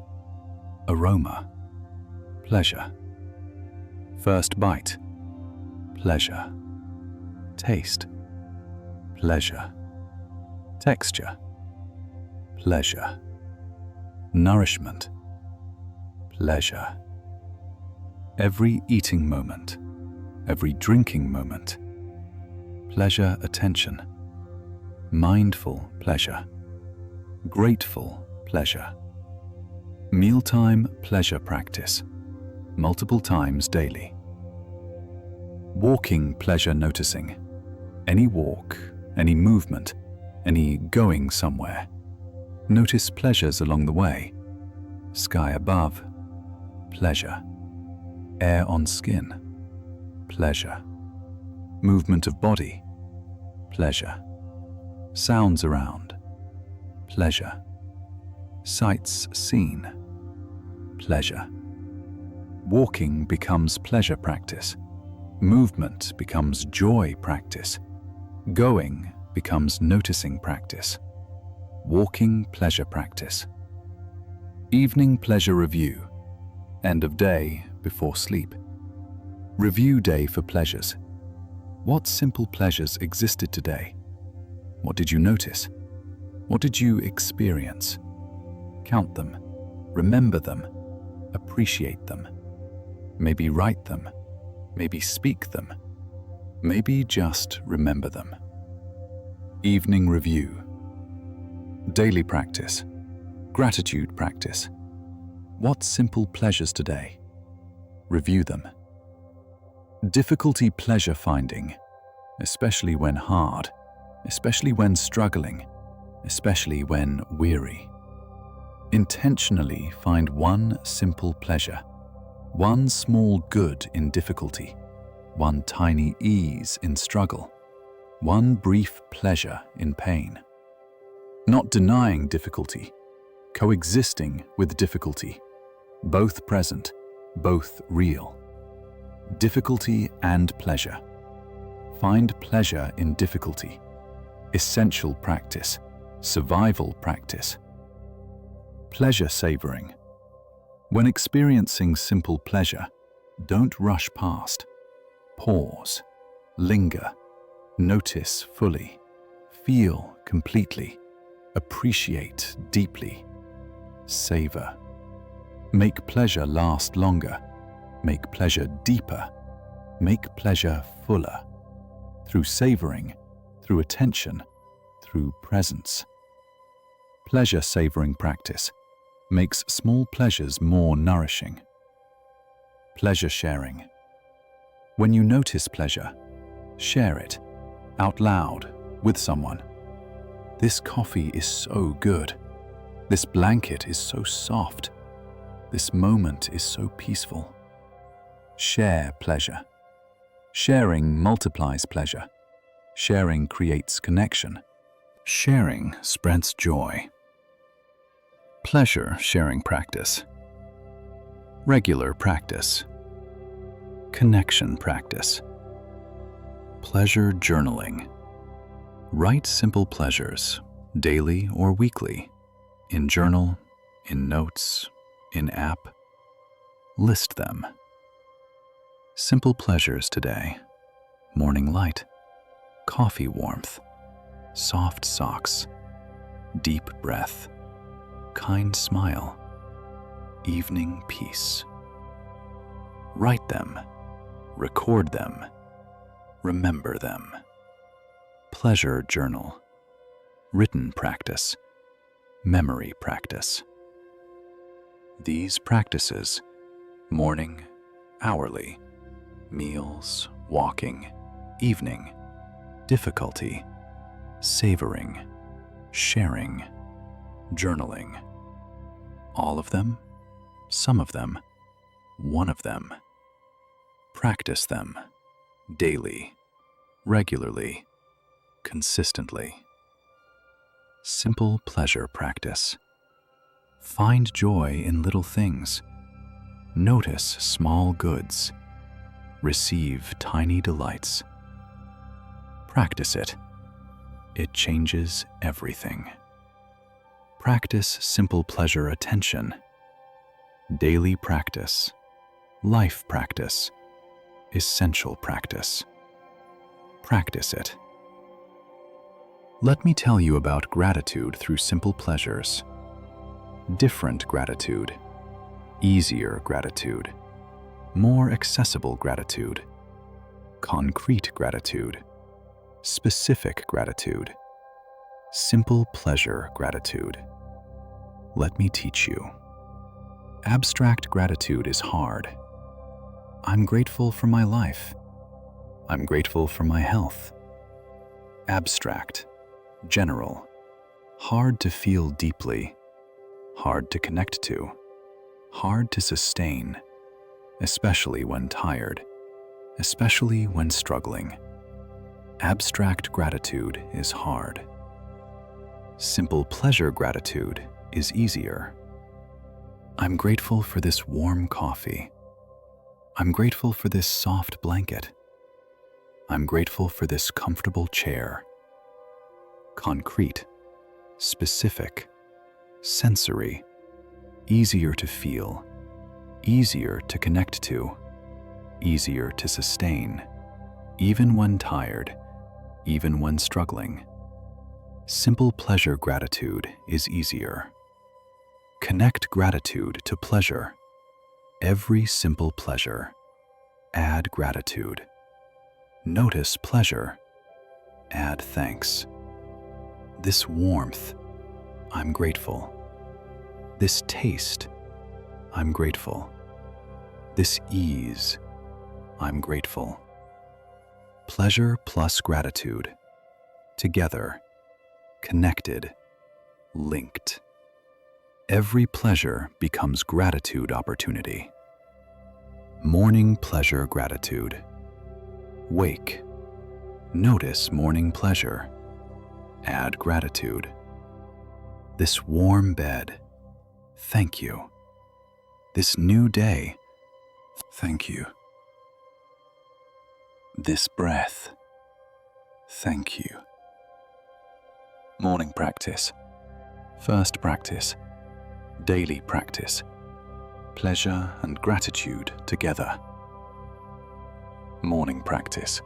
Aroma, pleasure. First bite, pleasure. Taste, pleasure. Texture, pleasure. Nourishment, pleasure. Every eating moment, every drinking moment. Pleasure attention. Mindful pleasure. Grateful pleasure. Mealtime pleasure practice. Multiple times daily. Walking pleasure noticing. Any walk, any movement, any going somewhere. Notice pleasures along the way. Sky above, pleasure. Air on skin, pleasure. Movement of body, pleasure. Sounds around, pleasure. Sights seen, pleasure. Walking becomes pleasure practice. Movement becomes joy practice. Going becomes noticing practice. Walking pleasure practice. Evening pleasure review. End of day before sleep. Review day for pleasures. What simple pleasures existed today? What did you notice? What did you experience? Count them, remember them, appreciate them. Maybe write them, maybe speak them, maybe just remember them. Evening review. Daily practice. Gratitude practice. What simple pleasures today? Review them. Difficulty pleasure finding, especially when hard, especially when struggling, especially when weary. Intentionally find one simple pleasure, one small good in difficulty, one tiny ease in struggle, one brief pleasure in pain. Not denying difficulty, coexisting with difficulty, both present, both real. Difficulty and pleasure. Find pleasure in difficulty. Essential practice, survival practice. Pleasure savoring. When experiencing simple pleasure, don't rush past. Pause, linger, notice fully, feel completely, appreciate deeply, savor. Make pleasure last longer. Make pleasure deeper. Make pleasure fuller. Through savoring, through attention, through presence. Pleasure-savoring practice makes small pleasures more nourishing. Pleasure sharing. When you notice pleasure, share it out loud with someone. This coffee is so good. This blanket is so soft. This moment is so peaceful. Share pleasure. Sharing multiplies pleasure. Sharing creates connection. Sharing spreads joy. Pleasure sharing practice. Regular practice. Connection practice. Pleasure journaling. Write simple pleasures, daily or weekly, in journal, in notes, in app. List them. Simple pleasures today: morning light, coffee warmth, soft socks, deep breath, kind smile, evening peace. Write them, record them, remember them. Pleasure journal. Written practice. Memory practice. These practices, morning, hourly, meals, walking, evening, difficulty, savoring, sharing, journaling. All of them, some of them, one of them. Practice them daily, regularly, consistently. Simple pleasure practice. Find joy in little things. Notice small goods. Receive tiny delights. Practice it. It changes everything. Practice simple pleasure attention. Daily practice. Life practice. Essential practice. Practice it. Let me tell you about gratitude through simple pleasures. Different gratitude. Easier gratitude. More accessible gratitude. Concrete gratitude. Specific gratitude. Simple pleasure gratitude. Let me teach you. Abstract gratitude is hard. I'm grateful for my life. I'm grateful for my health. Abstract, general, hard to feel deeply, hard to connect to, hard to sustain, especially when tired, especially when struggling. Abstract gratitude is hard. Simple pleasure gratitude is easier. I'm grateful for this warm coffee. I'm grateful for this soft blanket. I'm grateful for this comfortable chair. Concrete, specific, sensory, easier to feel, easier to connect to, easier to sustain, even when tired, even when struggling. Simple pleasure gratitude is easier. Connect gratitude to pleasure. Every simple pleasure. Add gratitude. Notice pleasure. Add thanks. This warmth, I'm grateful. This taste, I'm grateful. This ease, I'm grateful. Pleasure plus gratitude. Together, connected, linked. Every pleasure becomes gratitude opportunity. Morning pleasure gratitude. Wake. Notice morning pleasure. Add gratitude. This warm bed. Thank you. This new day. Thank you. This breath. Thank you. Morning practice. First practice. Daily practice. Pleasure and gratitude together. Morning practice.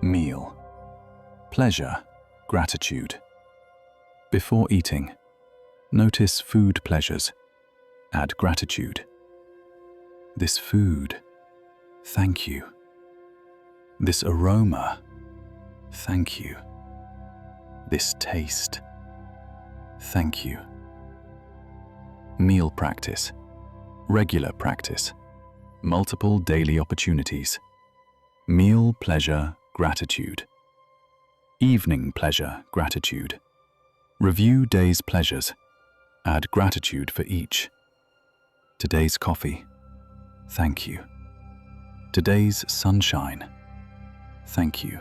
Meal. Pleasure, gratitude. Before eating, notice food pleasures. Add gratitude. This food, thank you. This aroma, thank you. This taste, Thank you. Meal practice, regular practice, multiple daily opportunities. Meal pleasure, gratitude. Evening pleasure, gratitude. Review day's pleasures. Add gratitude for each. Today's coffee. Thank you. Today's sunshine. Thank you.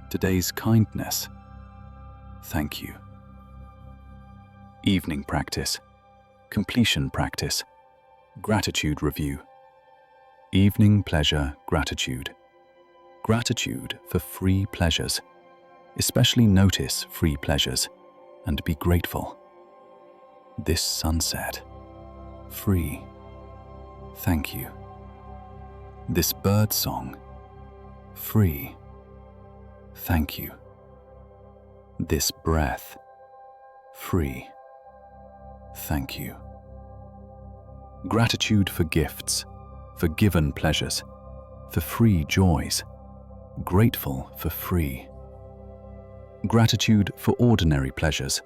Today's kindness. Thank you. Evening practice, completion practice, gratitude review. Evening pleasure, gratitude. Gratitude for free pleasures. Especially notice free pleasures and be grateful. This sunset. Free. Thank you. This bird song. Free. Thank you. This breath. Free. Thank you. Gratitude for gifts, for given pleasures, for free joys. Grateful for free. Gratitude for ordinary pleasures.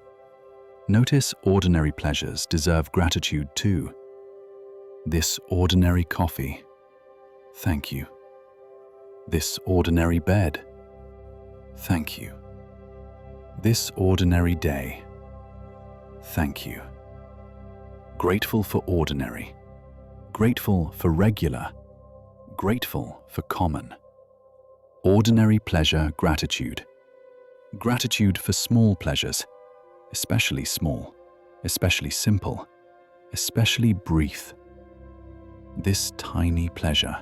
Notice ordinary pleasures deserve gratitude too. This ordinary coffee. Thank you. This ordinary bed. Thank you. This ordinary day. Thank you. Grateful for ordinary. Grateful for regular. Grateful for common. Ordinary pleasure, gratitude. Gratitude for small pleasures, especially small, especially simple, especially brief. This tiny pleasure.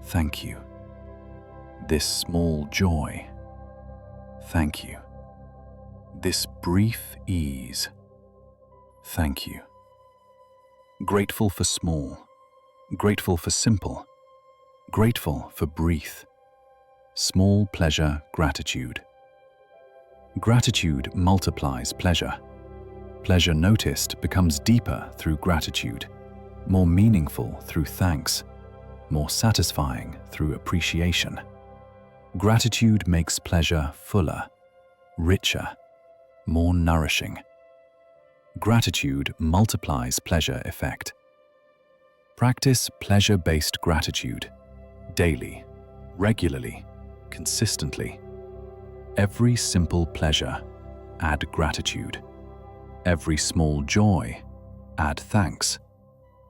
Thank you. This small joy. Thank you. This brief ease. Thank you. Grateful for small. Grateful for simple. Grateful for brief. Small pleasure, gratitude. Gratitude multiplies pleasure. Pleasure noticed becomes deeper through gratitude, more meaningful through thanks, more satisfying through appreciation. Gratitude makes pleasure fuller, richer, more nourishing. Gratitude multiplies pleasure effect. Practice pleasure-based gratitude daily, regularly, consistently. Every simple pleasure, add gratitude. Every small joy, add thanks.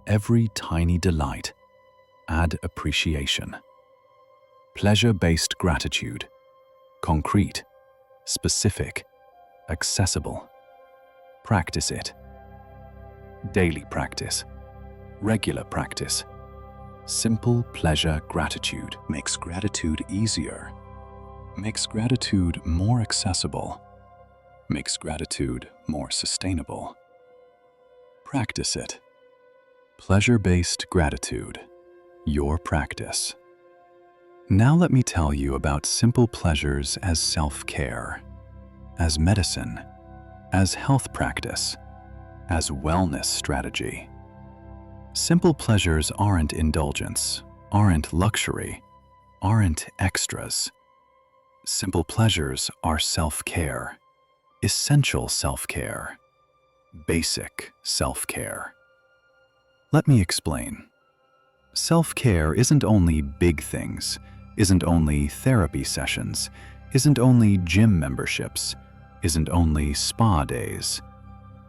Every tiny delight, add appreciation. Pleasure-based gratitude, concrete, specific, accessible. Practice it. Daily practice, regular practice. Simple pleasure gratitude makes gratitude easier, makes gratitude more accessible, makes gratitude more sustainable. Practice it. Pleasure-based gratitude, your practice. Now let me tell you about simple pleasures as self-care, as medicine, as health practice, as wellness strategy. Simple pleasures aren't indulgence, aren't luxury, aren't extras. Simple pleasures are self-care, essential self-care, basic self-care. Let me explain. Self-care isn't only big things, isn't only therapy sessions, isn't only gym memberships, isn't only spa days.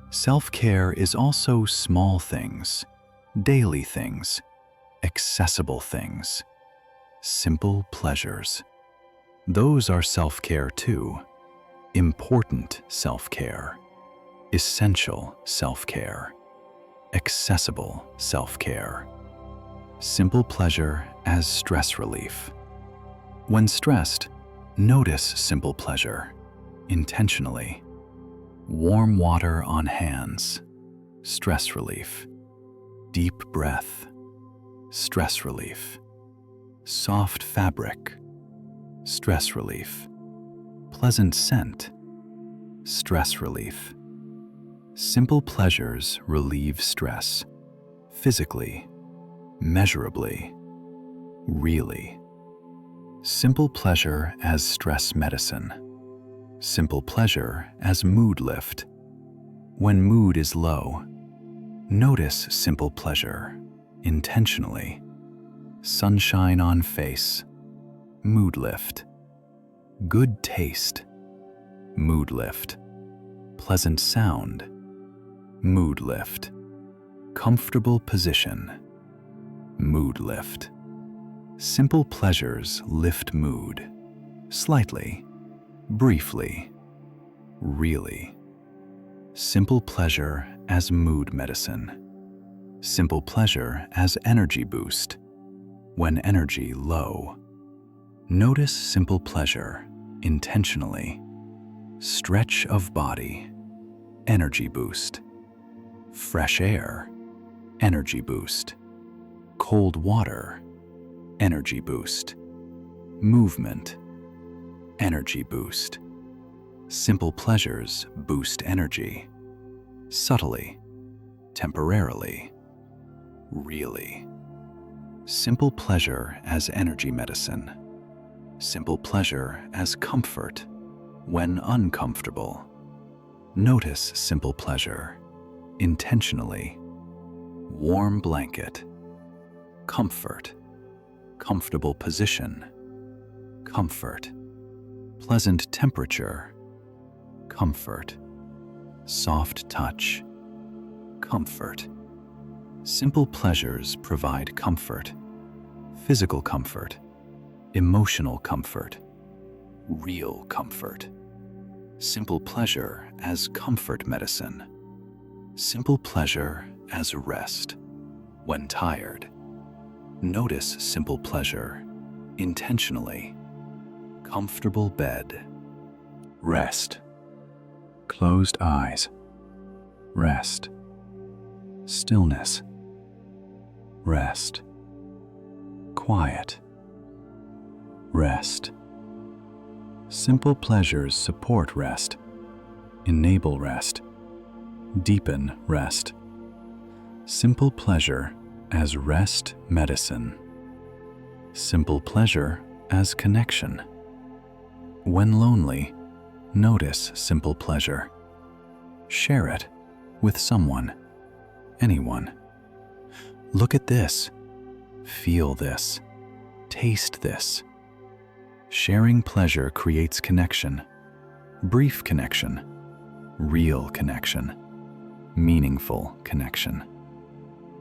Self-care is also small things, daily things, accessible things, simple pleasures. Those are self-care too. Important self-care, essential self-care, accessible self-care. Simple pleasure as stress relief. When stressed, notice simple pleasure, intentionally. Warm water on hands, stress relief. Deep breath, stress relief. Soft fabric, stress relief. Pleasant scent, stress relief. Simple pleasures relieve stress, physically, measurably, really. Simple pleasure as stress medicine. Simple pleasure as mood lift. When mood is low, notice simple pleasure intentionally. Sunshine on face, mood lift. Good taste, mood lift. Pleasant sound, mood lift. Comfortable position, mood lift. Simple pleasures lift mood, slightly, briefly, really. Simple pleasure as mood medicine. Simple pleasure as energy boost. When energy low, notice simple pleasure intentionally. Stretch of body, energy boost. Fresh air, energy boost. Cold water, energy boost. Movement, energy boost. Simple pleasures boost energy. Subtly, temporarily, really. Simple pleasure as energy medicine. Simple pleasure as comfort when uncomfortable. Notice simple pleasure intentionally. Warm blanket, comfort. Comfortable position, comfort. Pleasant temperature, comfort. Soft touch, comfort. Simple pleasures provide comfort, physical comfort, emotional comfort, real comfort. Simple pleasure as comfort medicine. Simple pleasure as rest when tired. Notice simple pleasure intentionally. Comfortable bed, rest. Closed eyes, rest. Stillness, rest. Quiet, rest. Simple pleasures support rest, enable rest, deepen rest. Simple pleasure as rest medicine. Simple pleasure as connection. When lonely, notice simple pleasure. Share it with someone, anyone. Look at this, feel this, taste this. Sharing pleasure creates connection, brief connection, real connection, meaningful connection.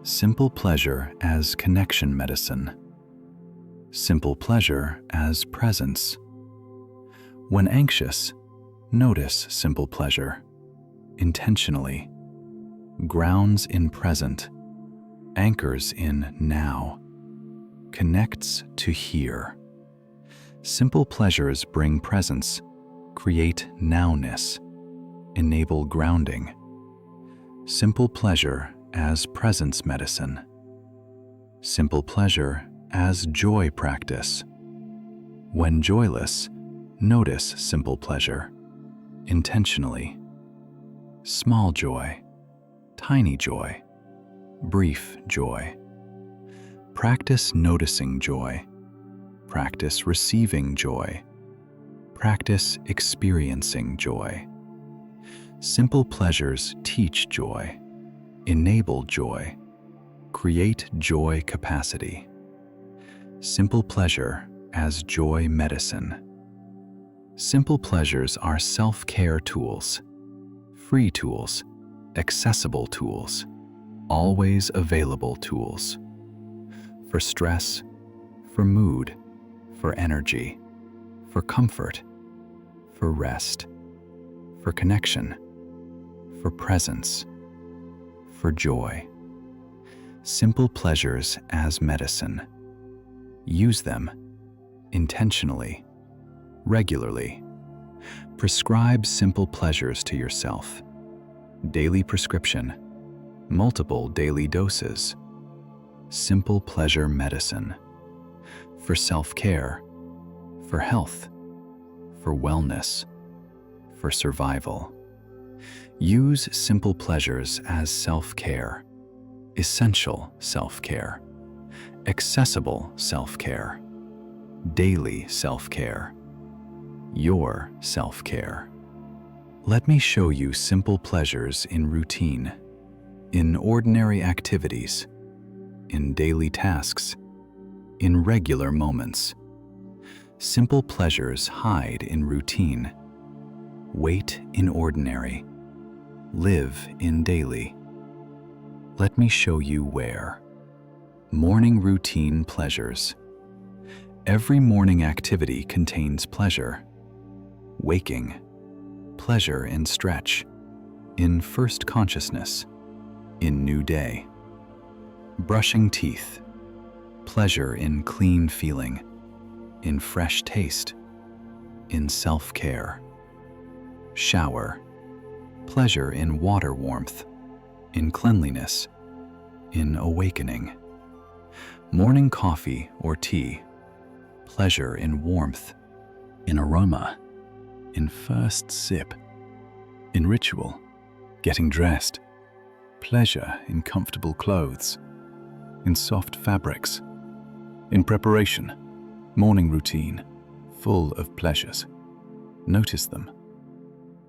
Simple pleasure as connection medicine. Simple pleasure as presence. When anxious, notice simple pleasure intentionally. Grounds in present, anchors in now, connects to here. Simple pleasures bring presence, create nowness, enable grounding. Simple pleasure as presence medicine. Simple pleasure as joy practice. When joyless, notice simple pleasure intentionally. Small joy, tiny joy, brief joy. Practice noticing joy. Practice receiving joy. Practice experiencing joy. Simple pleasures teach joy, enable joy, create joy capacity. Simple pleasure as joy medicine. Simple pleasures are self-care tools, free tools, accessible tools, always available tools. For stress, for mood, for energy, for comfort, for rest, for connection, for presence, for joy. Simple pleasures as medicine. Use them intentionally, regularly. Prescribe simple pleasures to yourself. Daily prescription, multiple daily doses. Simple pleasure medicine. For self-care, for health, for wellness, for survival. Use simple pleasures as self-care, essential self-care, accessible self-care, daily self-care, your self-care. Let me show you simple pleasures in routine, in ordinary activities, in daily tasks, in regular moments. Simple pleasures hide in routine, wait in ordinary, live in daily. Let me show you where. Morning routine pleasures. Every morning activity contains pleasure. Waking, pleasure in stretch, in first consciousness, in new day. Brushing teeth, pleasure in clean feeling, in fresh taste, in self-care. Shower, pleasure in water warmth, in cleanliness, in awakening. Morning coffee or tea, pleasure in warmth, in aroma, in first sip, in ritual, getting dressed, pleasure in comfortable clothes, in soft fabrics, in preparation, morning routine, full of pleasures. Notice them.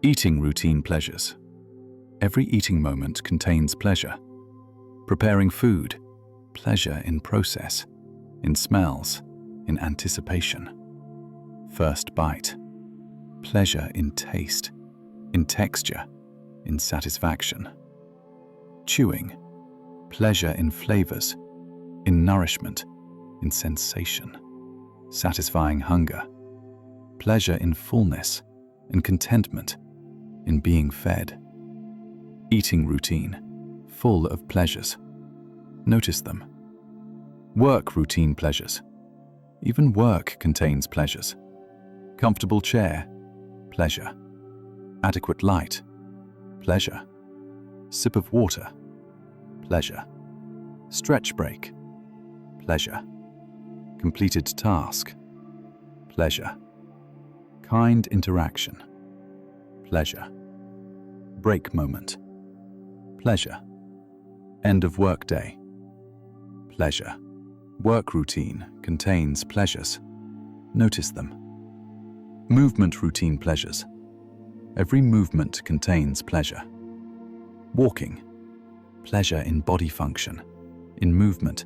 Eating routine pleasures. Every eating moment contains pleasure. Preparing food, pleasure in process, in smells, in anticipation. First bite, pleasure in taste, in texture, in satisfaction. Chewing, pleasure in flavors, in nourishment, in sensation. Satisfying hunger, pleasure in fullness, in contentment, in being fed. Eating routine, full of pleasures. Notice them. Work routine pleasures. Even work contains pleasures. Comfortable chair, pleasure. Adequate light, pleasure. Sip of water, pleasure. Stretch break, pleasure. Completed task, pleasure. Kind interaction, pleasure. Break moment, pleasure. End of work day, pleasure. Work routine contains pleasures. Notice them. Movement routine pleasures. Every movement contains pleasure. Walking, pleasure in body function, in movement,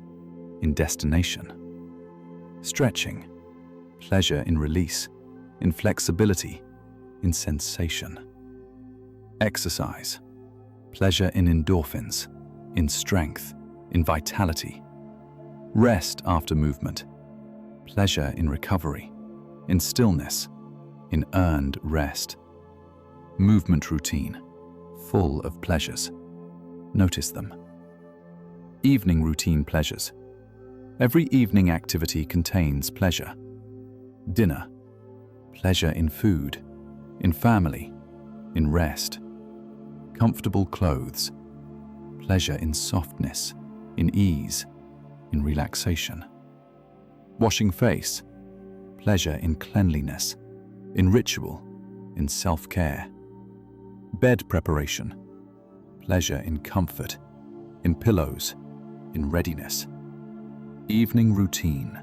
in destination. Stretching, pleasure in release, in flexibility, in sensation. Exercise, pleasure in endorphins, in strength, in vitality. Rest after movement, pleasure in recovery, in stillness, in earned rest. Movement routine, full of pleasures. Notice them. Evening routine pleasures. Every evening activity contains pleasure. Dinner, pleasure in food, in family, in rest. Comfortable clothes, pleasure in softness, in ease, in relaxation. Washing face, pleasure in cleanliness, in ritual, in self-care. Bed preparation, pleasure in comfort, in pillows, in readiness. Evening routine,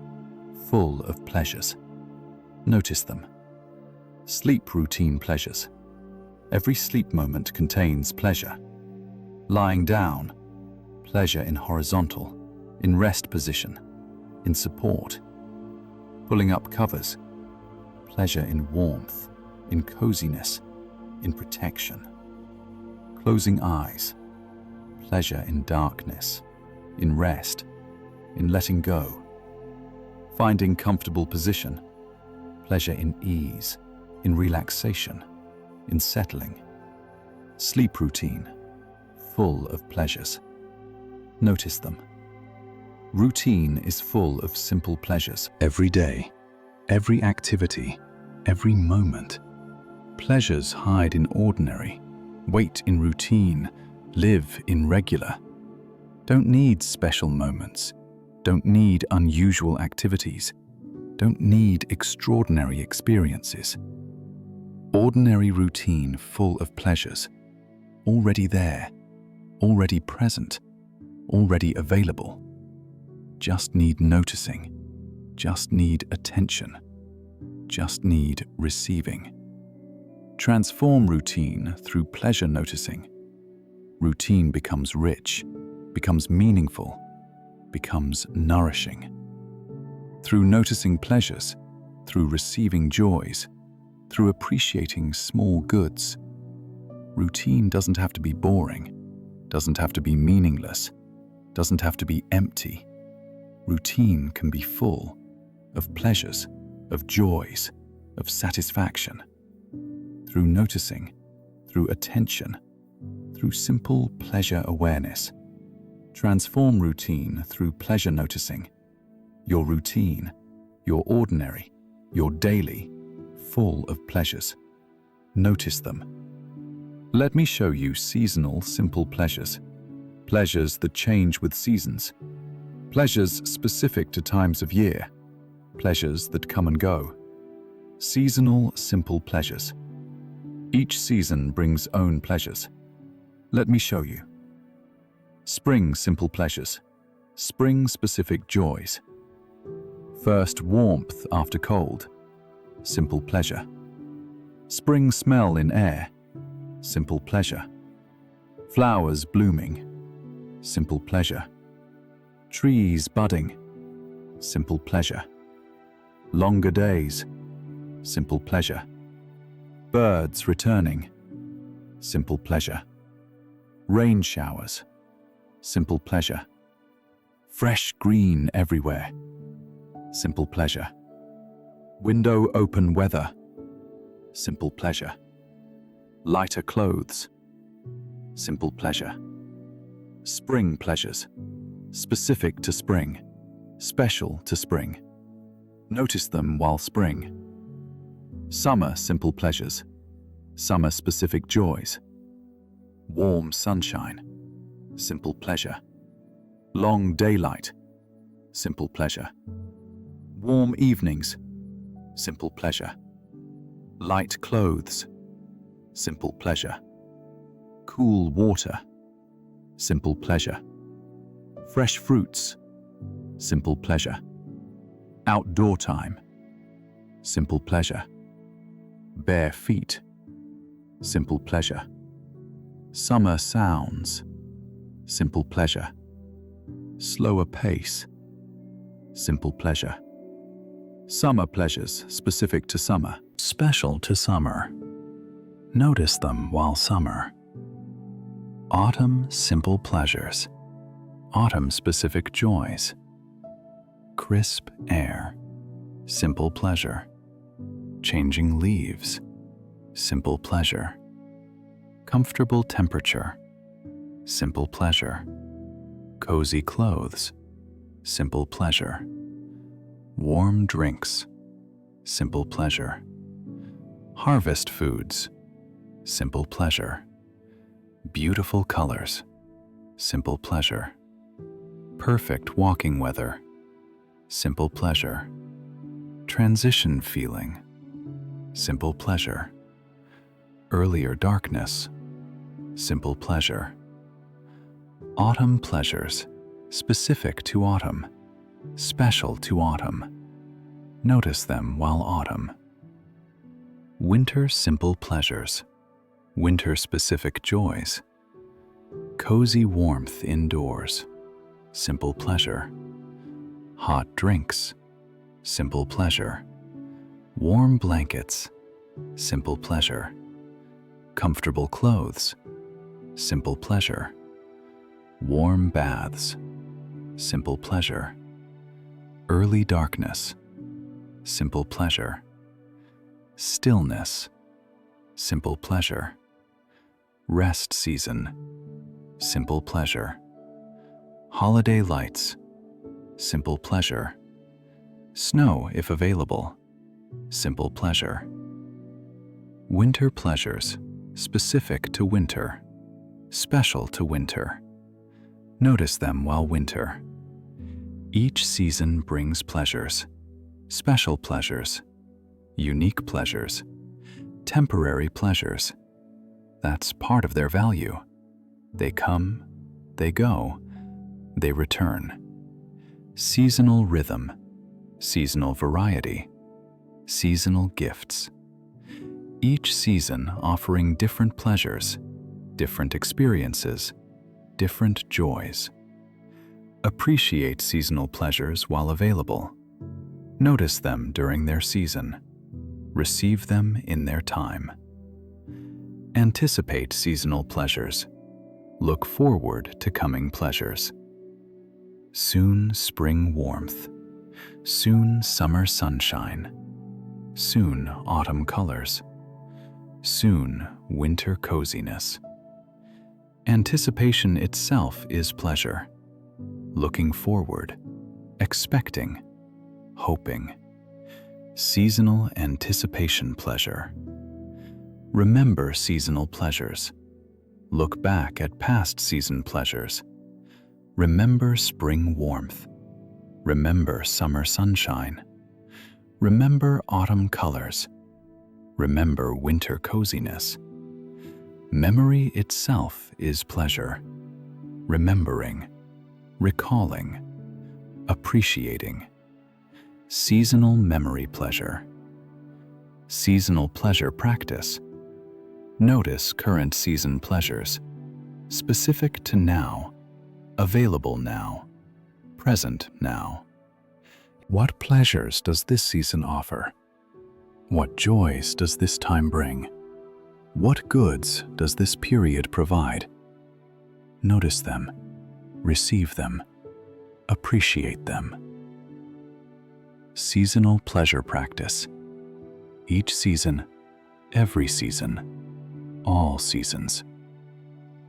full of pleasures. Notice them. Sleep routine pleasures. Every sleep moment contains pleasure. Lying down, pleasure in horizontal, in rest position, in support. Pulling up covers, pleasure in warmth, in coziness, in protection. Closing eyes, pleasure in darkness, in rest, in letting go. Finding comfortable position, pleasure in ease, in relaxation, in settling. Sleep routine, full of pleasures. Notice them. Routine is full of simple pleasures. Every day, every activity, every moment. Pleasures hide in ordinary, wait in routine, live in regular. Don't need special moments, don't need unusual activities, don't need extraordinary experiences. Ordinary routine full of pleasures, already there, already present, already available. Just need noticing, just need attention, just need receiving. Transform routine through pleasure noticing. Routine becomes rich, becomes meaningful, becomes nourishing. Through noticing pleasures, through receiving joys, through appreciating small goods. Routine doesn't have to be boring, doesn't have to be meaningless, doesn't have to be empty. Routine can be full of pleasures, of joys, of satisfaction. Through noticing, through attention, through simple pleasure awareness. Transform routine through pleasure noticing. Your routine, your ordinary, your daily, full of pleasures. Notice them. Let me show you seasonal simple pleasures. Pleasures that change with seasons. Pleasures specific to times of year. Pleasures that come and go. Seasonal simple pleasures. Each season brings own pleasures. Let me show you. Spring simple pleasures. Spring specific joys. First warmth after cold. Simple pleasure. Spring smell in air. Simple pleasure. Flowers blooming. Simple pleasure. Trees budding. Simple pleasure. Longer days. Simple pleasure. Birds returning. Simple pleasure. Rain showers. Simple pleasure. Fresh green everywhere. Simple pleasure. Window open weather. Simple pleasure. Lighter clothes. Simple pleasure. Spring pleasures. Specific to spring. Special to spring. Notice them while spring. Summer simple pleasures. Summer specific joys. Warm sunshine. Simple pleasure. Long daylight. Simple pleasure. Warm evenings. Simple pleasure. Light clothes. Simple pleasure. Cool water. Simple pleasure. Fresh fruits. Simple pleasure. Outdoor time. Simple pleasure. Bare feet. Simple pleasure. Summer sounds. Simple pleasure. Slower pace. Simple pleasure. Summer pleasures specific to summer. Special to summer. Notice them while summer. Autumn simple pleasures. Autumn specific joys. Crisp air. Simple pleasure. Changing leaves. Simple pleasure. Comfortable temperature. Simple pleasure. Cozy clothes. Simple pleasure. Warm drinks. Simple pleasure. Harvest foods. Simple pleasure. Beautiful colors. Simple pleasure. Perfect walking weather. Simple pleasure. Transition feeling. Simple pleasure. Earlier darkness. Simple pleasure. Autumn pleasures. Specific to autumn. Special to autumn. Notice them while autumn. Winter simple pleasures. Winter specific joys. Cozy warmth indoors. Simple pleasure. Hot drinks. Simple pleasure. Warm blankets. Simple pleasure. Comfortable clothes. Simple pleasure. Warm baths. Simple pleasure. Early darkness. Simple pleasure. Stillness. Simple pleasure. Rest season. Simple pleasure. Holiday lights. Simple pleasure. Snow if available. Simple pleasure. Winter pleasures. Specific to winter. Special to winter. Notice them while winter. Each season brings pleasures. Special pleasures. Unique pleasures. Temporary pleasures. That's part of their value. They come, they go, they return. Seasonal rhythm. Seasonal variety. Seasonal gifts. each season offering different pleasures, different experiences, different joys. Appreciate seasonal pleasures while available. Notice them during their season. Receive them in their time. Anticipate seasonal pleasures. Look forward to coming pleasures. Soon spring warmth. Soon summer sunshine. Soon autumn colors. Soon winter coziness. Anticipation itself is pleasure. Looking forward, expecting, hoping. Seasonal anticipation pleasure. Remember seasonal pleasures. Look back at past season pleasures. Remember spring warmth. Remember summer sunshine. Remember autumn colors. Remember winter coziness. Memory itself is pleasure. Remembering, recalling, appreciating. Seasonal memory pleasure. Seasonal pleasure practice. Notice current season pleasures, specific to now, available now, present now. What pleasures does this season offer? What joys does this time bring? What goods does this period provide? Notice them, receive them, appreciate them. Seasonal pleasure practice. Each season, every season, all seasons.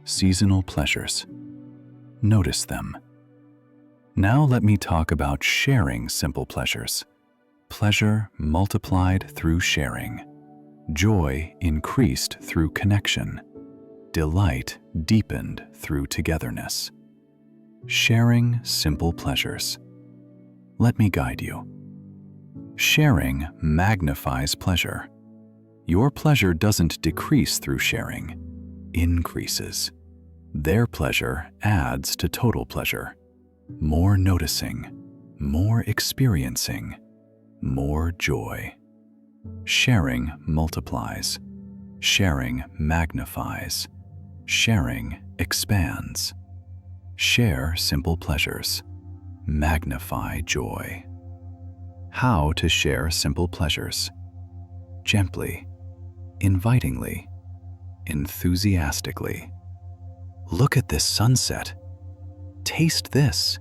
Seasonal pleasures. Notice them. Now let me talk about sharing simple pleasures. Pleasure multiplied through sharing. Joy increased through connection. Delight deepened through togetherness. Sharing simple pleasures. Let me guide you. Sharing magnifies pleasure. Your pleasure doesn't decrease through sharing, increases. Their pleasure adds to total pleasure. More noticing, more experiencing, more joy. Sharing multiplies. Sharing magnifies. Sharing expands. Share simple pleasures. Magnify joy. How to share simple pleasures? Gently, invitingly, enthusiastically. Look at this sunset. Taste this.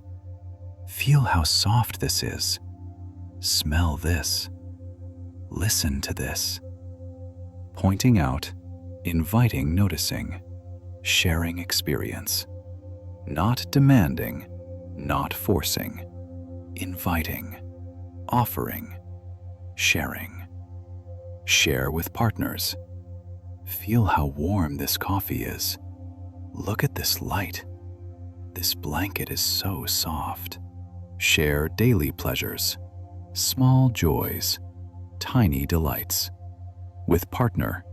Feel how soft this is. Smell this. Listen to this. Pointing out, inviting noticing, sharing experience. Not demanding, not forcing, inviting, offering, sharing. Share with partners. Feel how warm this coffee is. Look at this light. This blanket is so soft. Share daily pleasures, small joys, tiny delights. With partner,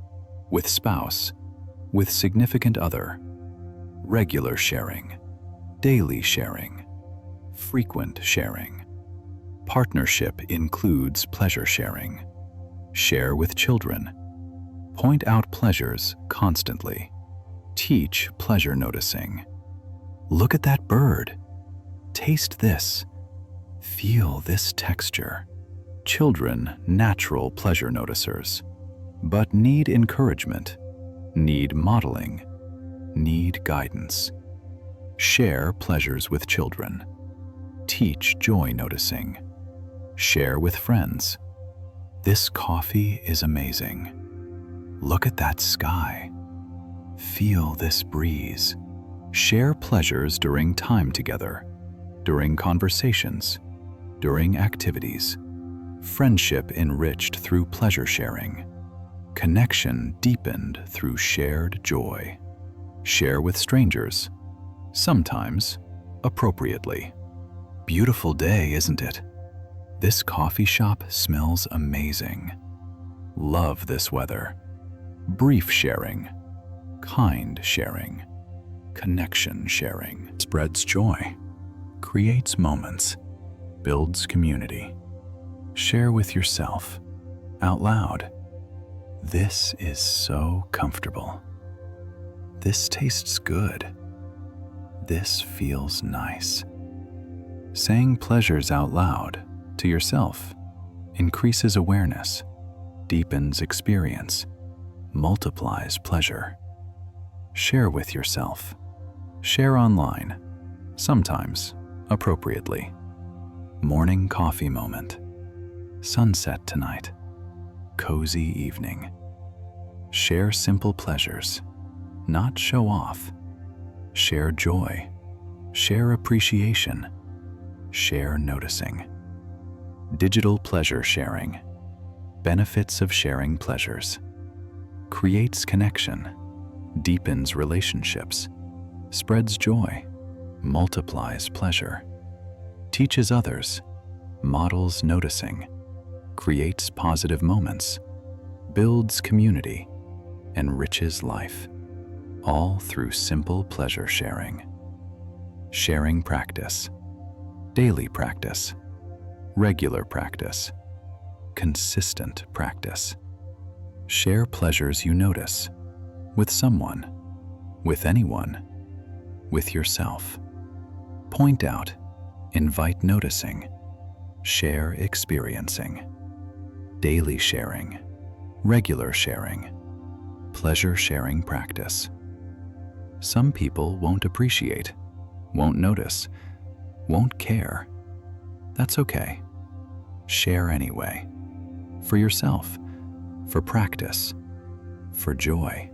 with spouse, with significant other. Regular sharing, daily sharing, frequent sharing. Partnership includes pleasure sharing. Share with children. Point out pleasures constantly. Teach pleasure noticing. Look at that bird. Taste this. Feel this texture. Children, natural pleasure noticers, but need encouragement, need modeling, need guidance. Share pleasures with children. Teach joy noticing. Share with friends. This coffee is amazing. Look at that sky. Feel this breeze. Share pleasures during time together, during conversations, during activities. Friendship enriched through pleasure sharing. Connection deepened through shared joy. Share with strangers, sometimes appropriately. Beautiful day, isn't it? This coffee shop smells amazing. Love this weather. Brief sharing, kind sharing, connection sharing. Spreads joy, creates moments, builds community. Share with yourself, out loud. This is so comfortable. This tastes good. This feels nice. Saying pleasures out loud to yourself increases awareness, deepens experience, multiplies pleasure. Share with yourself. Share online, sometimes appropriately. Morning coffee moment. Sunset tonight. Cozy evening. Share simple pleasures, not show off. Share joy. Share appreciation. Share noticing. Digital pleasure sharing. Benefits of sharing pleasures. Creates connection, deepens relationships, spreads joy, multiplies pleasure, teaches others, models noticing, creates positive moments, builds community, enriches life, all through simple pleasure sharing. Sharing practice, daily practice, regular practice, consistent practice. Share pleasures you notice with someone, with anyone, with yourself. Point out, invite noticing, share experiencing. Daily sharing, regular sharing, pleasure sharing practice. Some people won't appreciate, won't notice, won't care. That's okay. Share anyway. For yourself, for practice, for joy.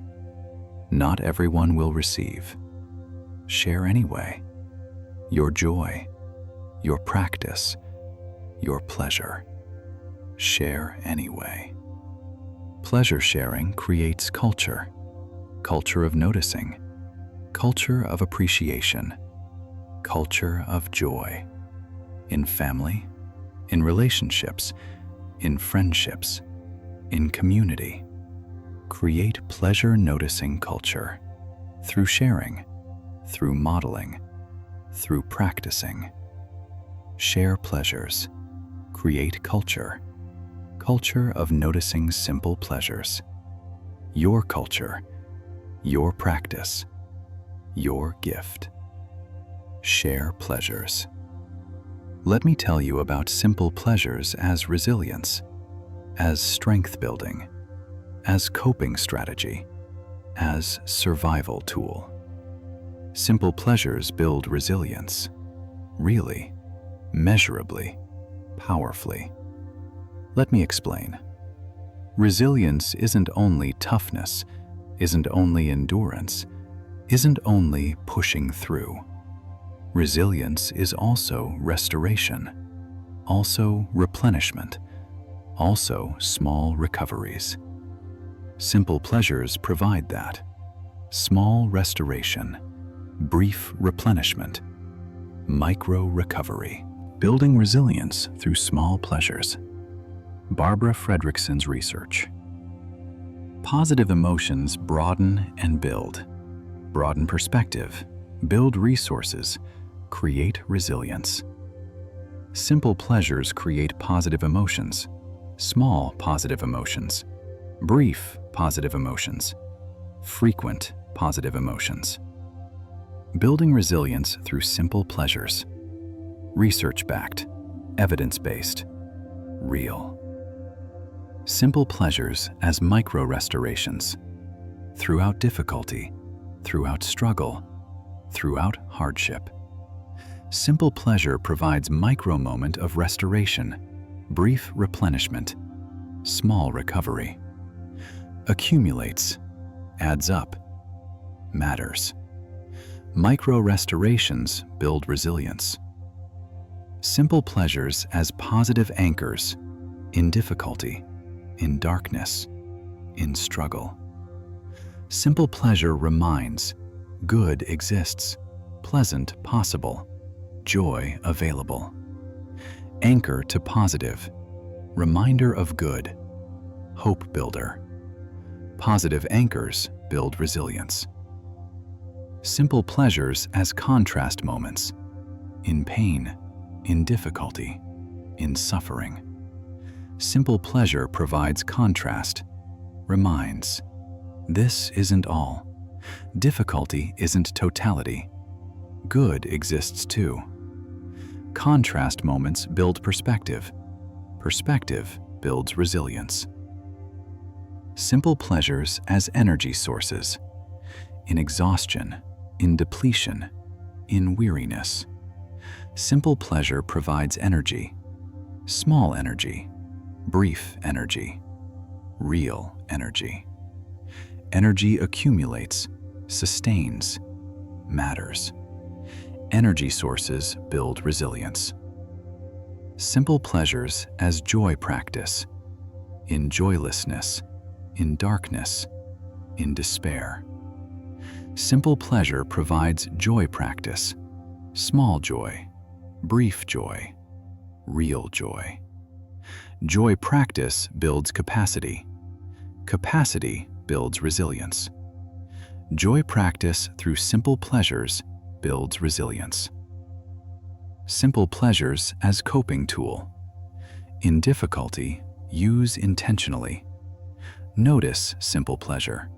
Not everyone will receive. Share anyway. Your joy, your practice, your pleasure. Share anyway. Pleasure sharing creates culture. Culture of noticing. Culture of appreciation. Culture of joy. In family, in relationships, in friendships, in community. Create pleasure noticing culture through sharing, through modeling, through practicing. Share pleasures. Create culture. Culture of noticing simple pleasures. Your culture, your practice, your gift. Share pleasures. Let me tell you about simple pleasures as resilience, as strength building, as coping strategy, as survival tool. Simple pleasures build resilience, really, measurably, powerfully. Let me explain. Resilience isn't only toughness, isn't only endurance, isn't only pushing through. Resilience is also restoration, also replenishment, also small recoveries. Simple pleasures provide that. Small restoration, brief replenishment, micro recovery. Building resilience through small pleasures. Barbara Fredrickson's research. Positive emotions broaden and build. Broaden perspective, build resources, create resilience. Simple pleasures create positive emotions, small positive emotions, brief positive emotions, frequent positive emotions. Building resilience through simple pleasures. Research-backed, evidence-based, real. Simple pleasures as micro-restorations. Throughout difficulty, throughout struggle, throughout hardship. Simple pleasure provides micro-moment of restoration, brief replenishment, small recovery. Accumulates, adds up, matters. Micro-restorations build resilience. Simple pleasures as positive anchors in difficulty, in darkness, in struggle. Simple pleasure reminds, good exists, pleasant possible, joy available. Anchor to positive, reminder of good, hope builder. Positive anchors build resilience. Simple pleasures as contrast moments, in pain, in difficulty, in suffering. Simple pleasure provides contrast, reminds, this isn't all. Difficulty isn't totality. Good exists too. Contrast moments build perspective. Perspective builds resilience. Simple pleasures as energy sources. In exhaustion, in depletion, in weariness. Simple pleasure provides energy. Small energy, brief energy, real energy. Energy accumulates, sustains, matters. Energy sources build resilience. Simple pleasures as joy practice. In joylessness, in darkness, in despair. Simple pleasure provides joy practice. Small joy, brief joy, real joy. Joy practice builds capacity. Capacity builds resilience. Joy practice through simple pleasures builds resilience. Simple pleasures as coping tool. In difficulty, use intentionally. Notice simple pleasure.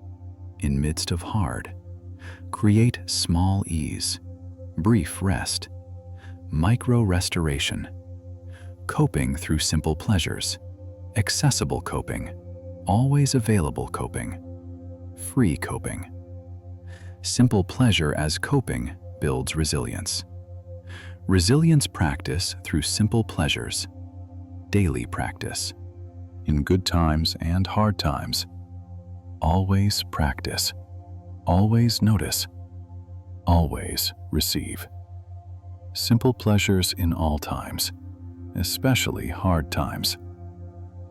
In midst of hard, create small ease, brief rest, micro restoration. Coping through simple pleasures. Accessible coping. Always available coping. Free coping. Simple pleasure as coping builds resilience. Resilience practice through simple pleasures. Daily practice. In good times and hard times. Always practice. Always notice. Always receive. Simple pleasures in all times, especially hard times.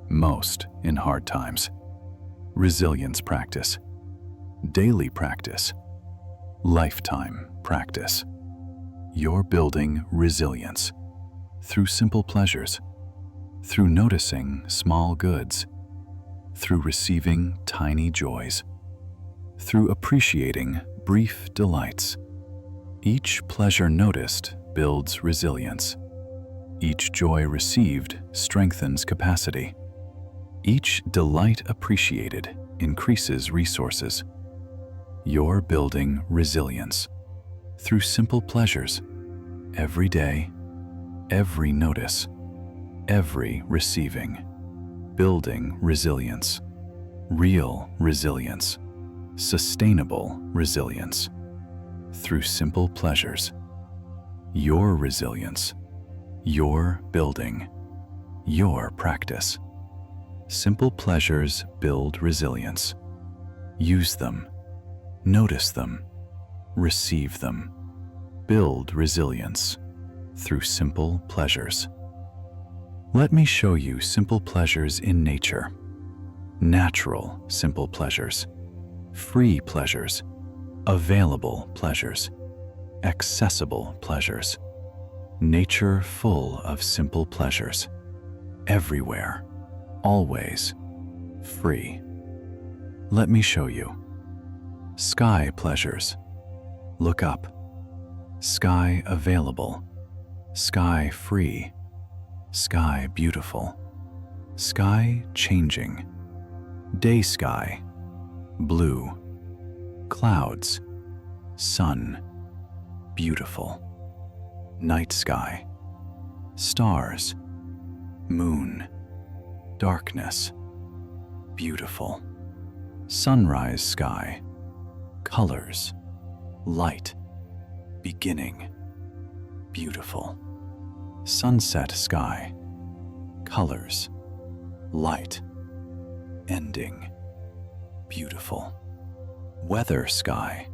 Most in hard times. Resilience practice. Daily practice. Lifetime practice. You're building resilience through simple pleasures, through noticing small goods, through receiving tiny joys, through appreciating brief delights. Each pleasure noticed builds resilience. Each joy received strengthens capacity. Each delight appreciated increases resources. You're building resilience through simple pleasures, every day, every notice, every receiving, building resilience, real resilience, sustainable resilience, through simple pleasures. Your resilience, your building, your practice. Simple pleasures build resilience. Use them, notice them, receive them. Build resilience through simple pleasures. Let me show you simple pleasures in nature. Natural simple pleasures, free pleasures, available pleasures, accessible pleasures. Nature full of simple pleasures. Everywhere, always, free. Let me show you. Sky pleasures. Look up. Sky available. Sky free. Sky beautiful. Sky changing. Day sky. Blue. Clouds. Sun. Beautiful. Night sky. Stars. Moon. Darkness. Beautiful. Sunrise sky. Colors. Light. Beginning. Beautiful. Sunset sky. Colors. Light. Ending. Beautiful. Weather sky.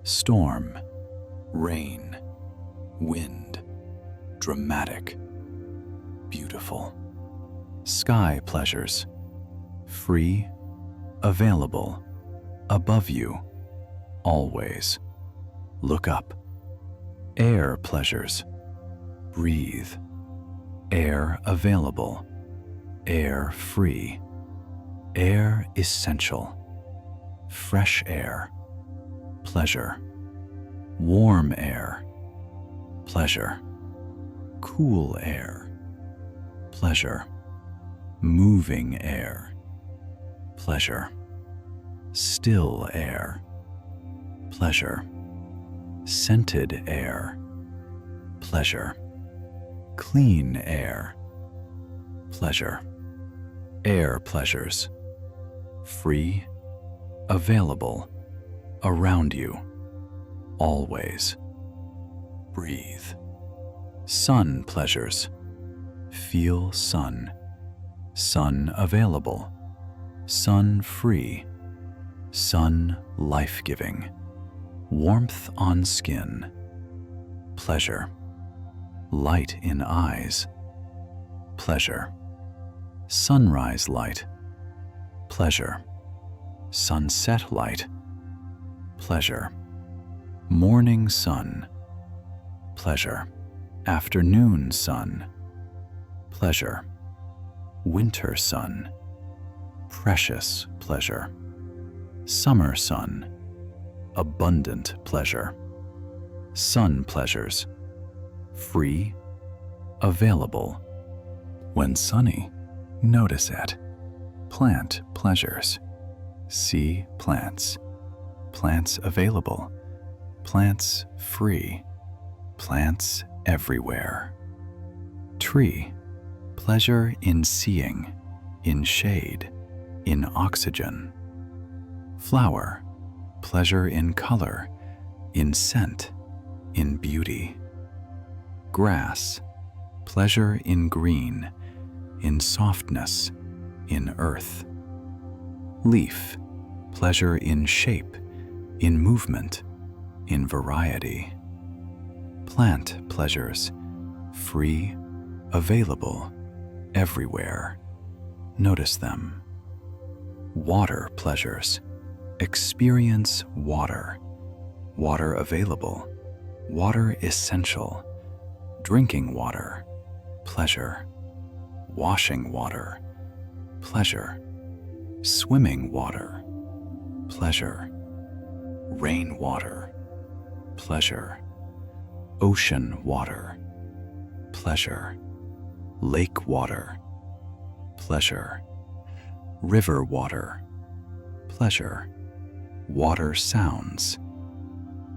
Storm. Rain. Wind. Dramatic. Beautiful. Sky pleasures. Free. Available. Above you. Always. Look up. Air pleasures. Breathe. Air available. Air free. Air essential. Fresh air. Pleasure. Warm air. Pleasure. Cool air. Pleasure. Moving air. pleasure. Still air, pleasure. Scented air, pleasure. Clean air, pleasure. Air pleasures, free, available, around you, always. Breathe. Sun pleasures, feel sun. Sun available, sun free, sun life-giving. Warmth on skin, pleasure. Light in eyes, pleasure. Sunrise light, pleasure. Sunset light, pleasure. Morning sun, pleasure. Afternoon sun, pleasure. Winter sun, precious pleasure. Summer sun, abundant pleasure. Sun pleasures, free, available. When sunny, notice it. Plant pleasures. See plants. Plants available. Plants free. Plants everywhere. Tree, pleasure in seeing, in shade, in oxygen. Flower, pleasure in color, in scent, in beauty. Grass, pleasure in green, in softness, in earth. Leaf, pleasure in shape, in movement, in variety. Plant pleasures, free, available, everywhere. Notice them. Water pleasures, experience water. Water available, water essential. Drinking water, pleasure. Washing water, pleasure. Swimming water, pleasure. Rainwater, pleasure. Ocean water, pleasure. Lake water, pleasure. River water, pleasure. Water sounds,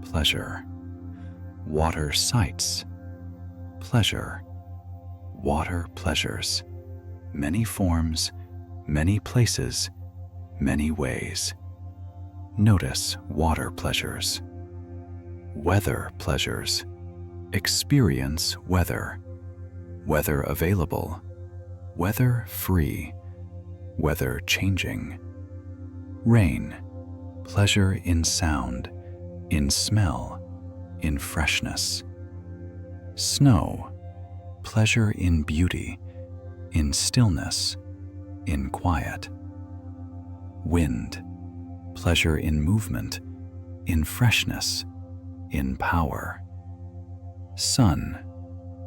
pleasure. Water sights, pleasure. Water pleasures, many forms, many places, many ways. Notice water pleasures. Weather pleasures, experience weather. Weather available, weather free, weather changing. Rain, pleasure in sound, in smell, in freshness. Snow, pleasure in beauty, in stillness, in quiet. Wind, pleasure in movement, in freshness, in power. Sun,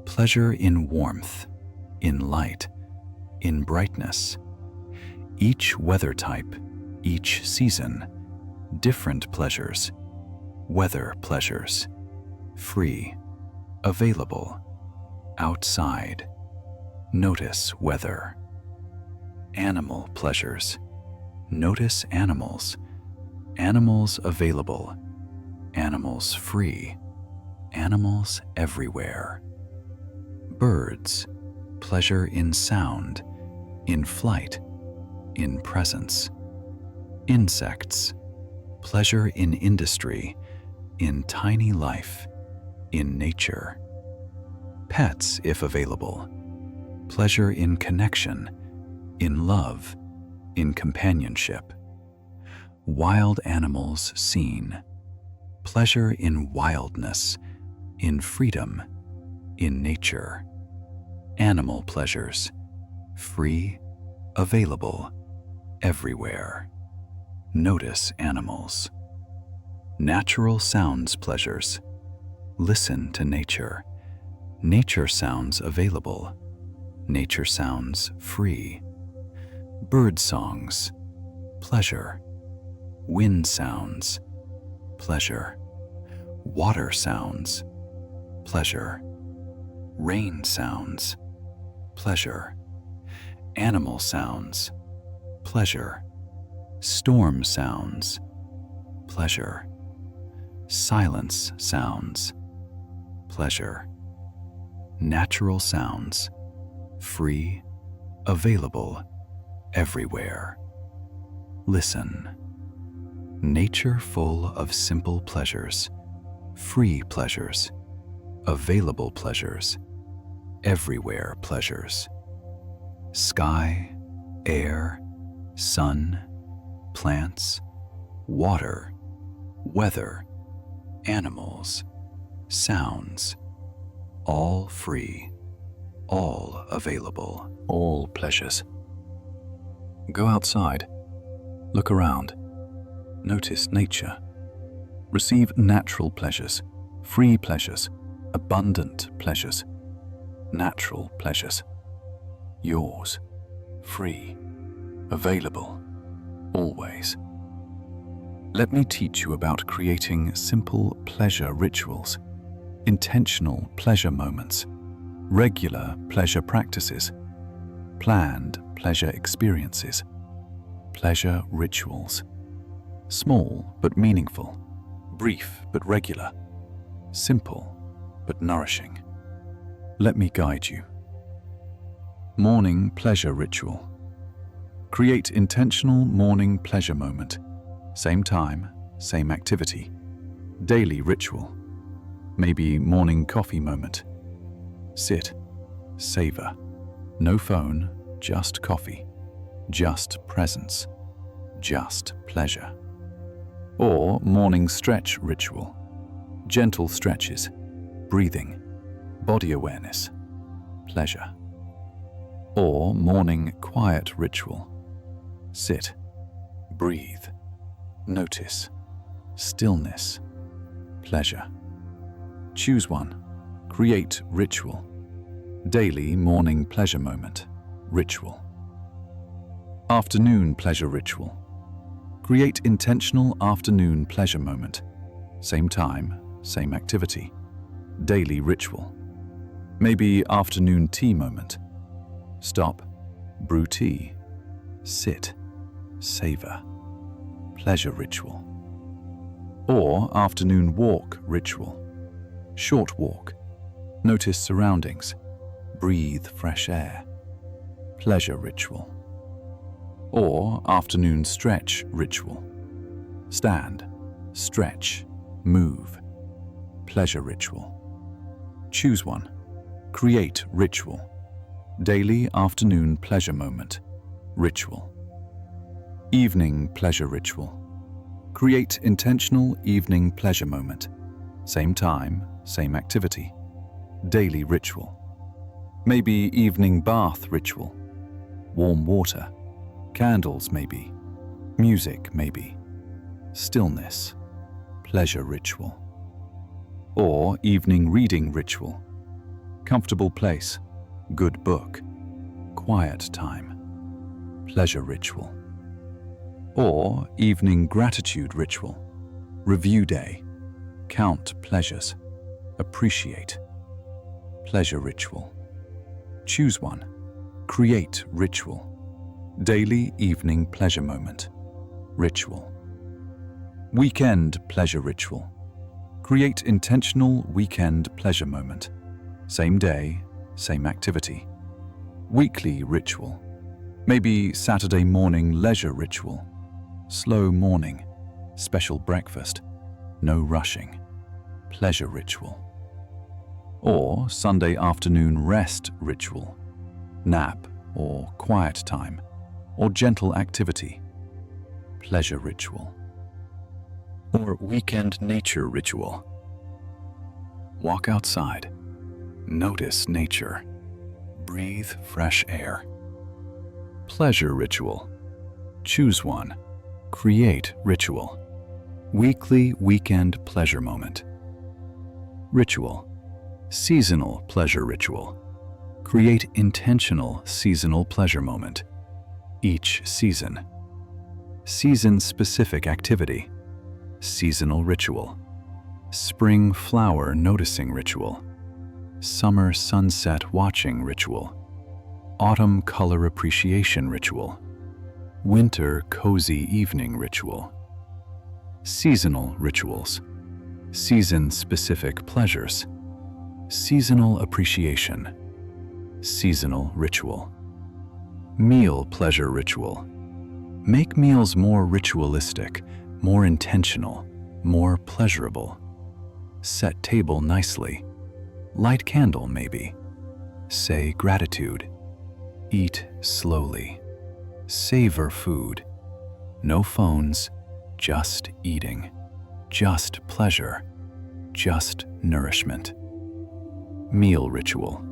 pleasure in warmth, in light, in brightness. Each weather type, each season, different pleasures. Weather pleasures, free, available, outside. Notice weather. Animal pleasures. Notice animals. Animals available. Animals free. Animals everywhere. Birds, pleasure in sound, in flight, in presence. Insects, pleasure in industry, in tiny life, in nature. Pets, if available, pleasure in connection, in love, in companionship. Wild animals seen, pleasure in wildness, in freedom, in nature. Animal pleasures, free, available, everywhere. Notice animals. Natural sounds pleasures. Listen to nature. Nature sounds available. Nature sounds free. Bird songs, pleasure. Wind sounds, pleasure. Water sounds, pleasure. Rain sounds, pleasure. Animal sounds, pleasure. storm sounds, pleasure. Silence sounds, pleasure. Natural sounds, free, available, everywhere. Listen. Nature full of simple pleasures, free pleasures, available pleasures, everywhere pleasures. Sky, air, sun, plants, water, weather, animals, sounds, all free, all available, all pleasures. Go outside, look around, notice nature. Receive natural pleasures, free pleasures, abundant pleasures, natural pleasures. Yours, free, available, always. Let me teach you about creating simple pleasure rituals, intentional pleasure moments, regular pleasure practices, planned pleasure experiences, pleasure rituals. Small but meaningful, brief but regular, simple but nourishing. Let me guide you. Morning pleasure ritual. Create intentional morning pleasure moment. Same time, same activity. Daily ritual. Maybe morning coffee moment. Sit, savor. No phone, just coffee. Just presence. Just pleasure. Or morning stretch ritual. Gentle stretches, breathing, body awareness, pleasure. Or morning quiet ritual. Sit, breathe, notice, stillness, pleasure. Choose one. Create ritual. Daily morning pleasure moment, ritual. Afternoon pleasure ritual. Create intentional afternoon pleasure moment. Same time, same activity. Daily ritual. Maybe afternoon tea moment. Stop, brew tea, sit, savor, pleasure ritual. Or afternoon walk ritual. Short walk, notice surroundings, breathe fresh air, pleasure ritual. Or afternoon stretch ritual. Stand, stretch, move, pleasure ritual. Choose one. Create ritual. Daily afternoon pleasure moment, ritual. Evening pleasure ritual. Create intentional evening pleasure moment. Same time, same activity. Daily ritual. Maybe evening bath ritual. Warm water. Candles maybe. Music maybe. Stillness. Pleasure ritual. Or evening reading ritual. Comfortable place. Good book. Quiet time. Pleasure ritual. Or evening gratitude ritual. Review day. Count pleasures. Appreciate. Pleasure ritual. Choose one. Create ritual. Daily evening pleasure moment. Ritual. Weekend pleasure ritual. Create intentional weekend pleasure moment. Same day, same activity. Weekly ritual. Maybe Saturday morning leisure ritual. Slow morning. Special breakfast. No rushing. Pleasure ritual. Or Sunday afternoon rest ritual. Nap or quiet time or gentle activity. Pleasure ritual. Or weekend nature ritual. Walk outside. Notice nature. Breathe fresh air. Pleasure ritual. Choose one. Create ritual. Weekly weekend pleasure moment. Ritual. Seasonal pleasure ritual. Create intentional seasonal pleasure moment. Each season. Season-specific activity. Seasonal ritual. Spring flower noticing ritual. Summer sunset watching ritual. Autumn color appreciation ritual. Winter cozy evening ritual. Seasonal rituals. Season-specific pleasures. Seasonal appreciation. Seasonal ritual. Meal pleasure ritual. Make meals more ritualistic, more intentional, more pleasurable. Set table nicely. Light candle, maybe. Say gratitude. Eat slowly. Savor food. No phones, just eating. Just pleasure. Just nourishment. Meal ritual.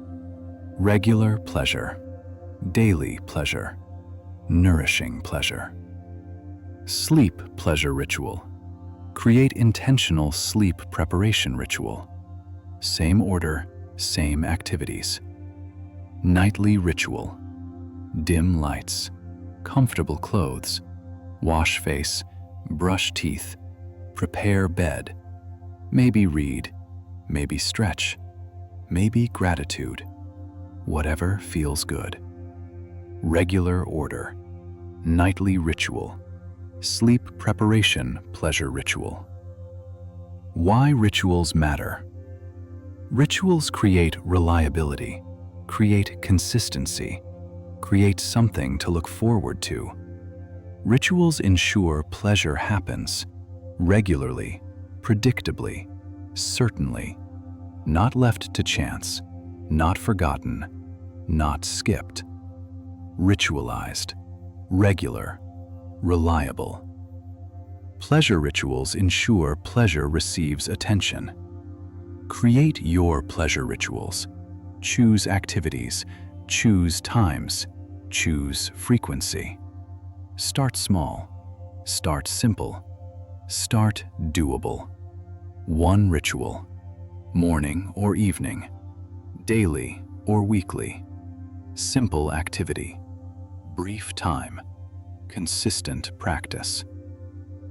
Regular pleasure. Daily pleasure. Nourishing pleasure. Sleep pleasure ritual. Create intentional sleep preparation ritual. Same order, same activities. Nightly ritual. Dim lights. Comfortable clothes. Wash face. Brush teeth. Prepare bed. Maybe read. Maybe stretch. Maybe gratitude. Whatever feels good. Regular order. Nightly ritual. Sleep preparation pleasure ritual. Why rituals matter? Rituals create reliability, create consistency, create something to look forward to. Rituals ensure pleasure happens regularly, predictably, certainly, not left to chance, not forgotten, not skipped. Ritualized, regular, reliable. Pleasure rituals ensure pleasure receives attention. Create your pleasure rituals. Choose activities, choose times, choose frequency. Start small, start simple, start doable. One ritual, morning or evening, daily or weekly. Simple activity, brief time, consistent practice.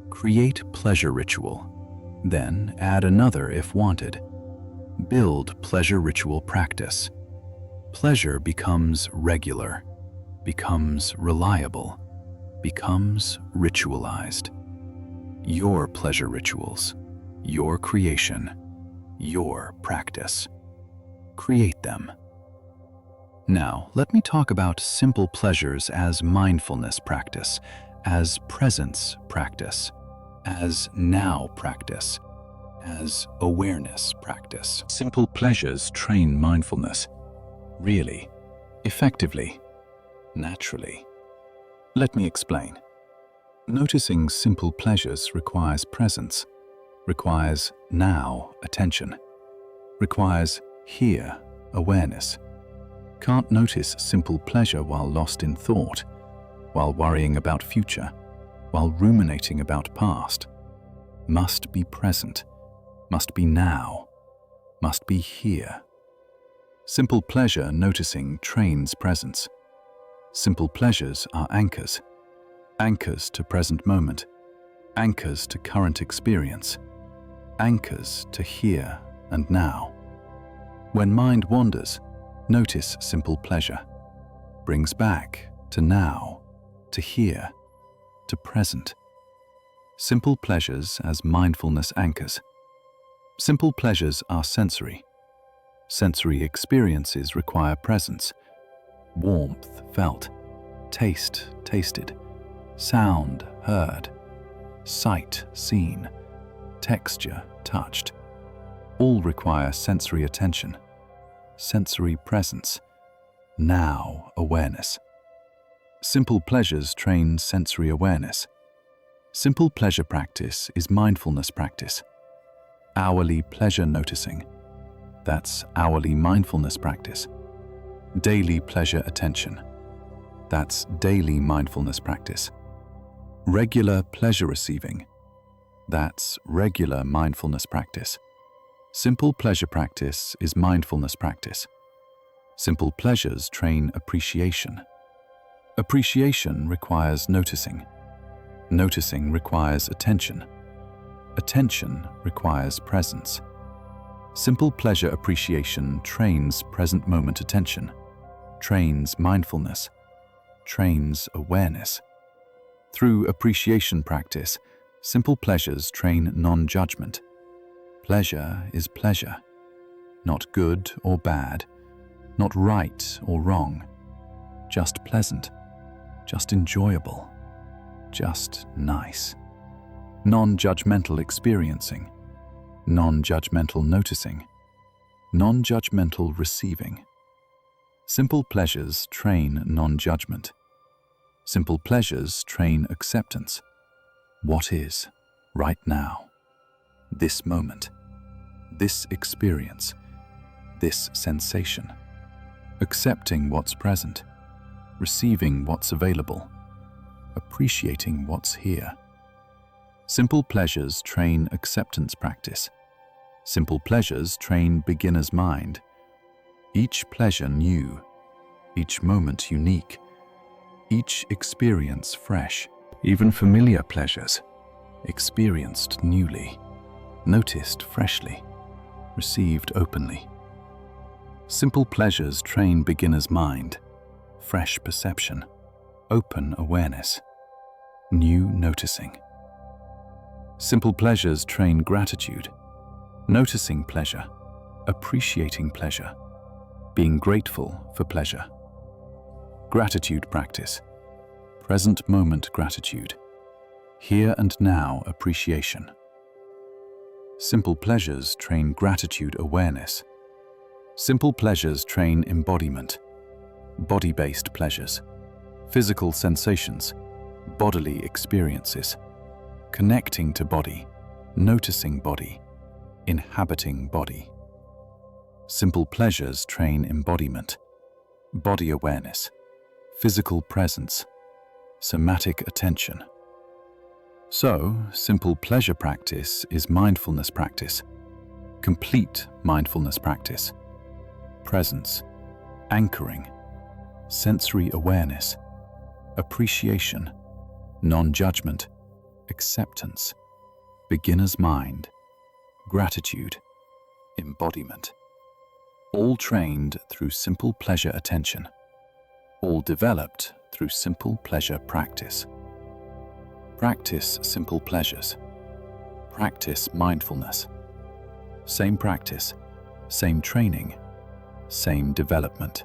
Create pleasure ritual, then add another if wanted. Build pleasure ritual practice. Pleasure becomes regular, becomes reliable, becomes ritualized. Your pleasure rituals, your creation, your practice. Create them. Now, let me talk about simple pleasures as mindfulness practice, as presence practice, as now practice, as awareness practice. Simple pleasures train mindfulness. Really, effectively, naturally. Let me explain. Noticing simple pleasures requires presence, requires now attention, requires here awareness. Can't notice simple pleasure while lost in thought, while worrying about future, while ruminating about past. Must be present, must be now, must be here. Simple pleasure noticing trains presence. Simple pleasures are anchors. Anchors to present moment. Anchors to current experience. Anchors to here and now. When mind wanders, notice simple pleasure. Brings back to now, to here, to present. Simple pleasures as mindfulness anchors. Simple pleasures are sensory. Sensory experiences require presence. Warmth felt, taste tasted, sound heard, sight seen, texture touched. All require sensory attention, sensory presence, now awareness. Simple pleasures train sensory awareness. Simple pleasure practice is mindfulness practice. Hourly pleasure noticing. That's hourly mindfulness practice. Daily pleasure attention. That's daily mindfulness practice. Regular pleasure receiving. That's regular mindfulness practice. Simple pleasure practice is mindfulness practice. Simple pleasures train appreciation. Appreciation requires noticing. Noticing requires attention. Attention requires presence. Simple pleasure appreciation trains present moment attention, trains mindfulness, trains awareness. Through appreciation practice, simple pleasures train non-judgment. Pleasure is pleasure, not good or bad, not right or wrong, just pleasant, just enjoyable, just nice. Non-judgmental experiencing, non-judgmental noticing, non-judgmental receiving. Simple pleasures train non-judgment. Simple pleasures train acceptance. What is, right now, this moment, this experience, this sensation. Accepting what's present, receiving what's available, appreciating what's here. Simple pleasures train acceptance practice. Simple pleasures train beginner's mind. Each pleasure new, each moment unique, each experience fresh. Even familiar pleasures, experienced newly, noticed freshly, received openly. Simple pleasures train beginner's mind, fresh perception, open awareness, new noticing. Simple pleasures train gratitude, noticing pleasure, appreciating pleasure, being grateful for pleasure. Gratitude practice, present moment gratitude, here and now appreciation. Simple pleasures train gratitude awareness. Simple pleasures train embodiment, body-based pleasures, physical sensations, bodily experiences, connecting to body, noticing body, inhabiting body. Simple pleasures train embodiment, body awareness, physical presence, somatic attention. So, simple pleasure practice is mindfulness practice, complete mindfulness practice, presence, anchoring, sensory awareness, appreciation, non-judgment, acceptance, beginner's mind, gratitude, embodiment. All trained through simple pleasure attention, all developed through simple pleasure practice. Practice simple pleasures. Practice mindfulness. Same practice, same training, same development.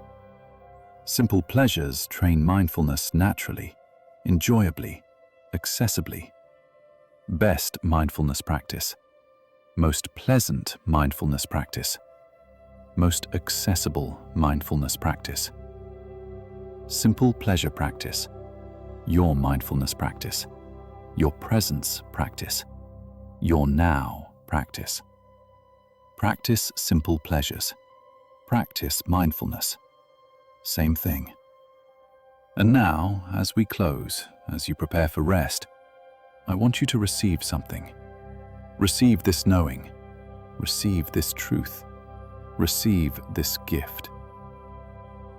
Simple pleasures train mindfulness naturally, enjoyably, accessibly. Best mindfulness practice. Most pleasant mindfulness practice. Most accessible mindfulness practice. Simple pleasure practice. Your mindfulness practice. Your presence practice. Your now practice. Practice simple pleasures. Practice mindfulness. Same thing. And now, as we close, as you prepare for rest, I want you to receive something. Receive this knowing. Receive this truth. Receive this gift.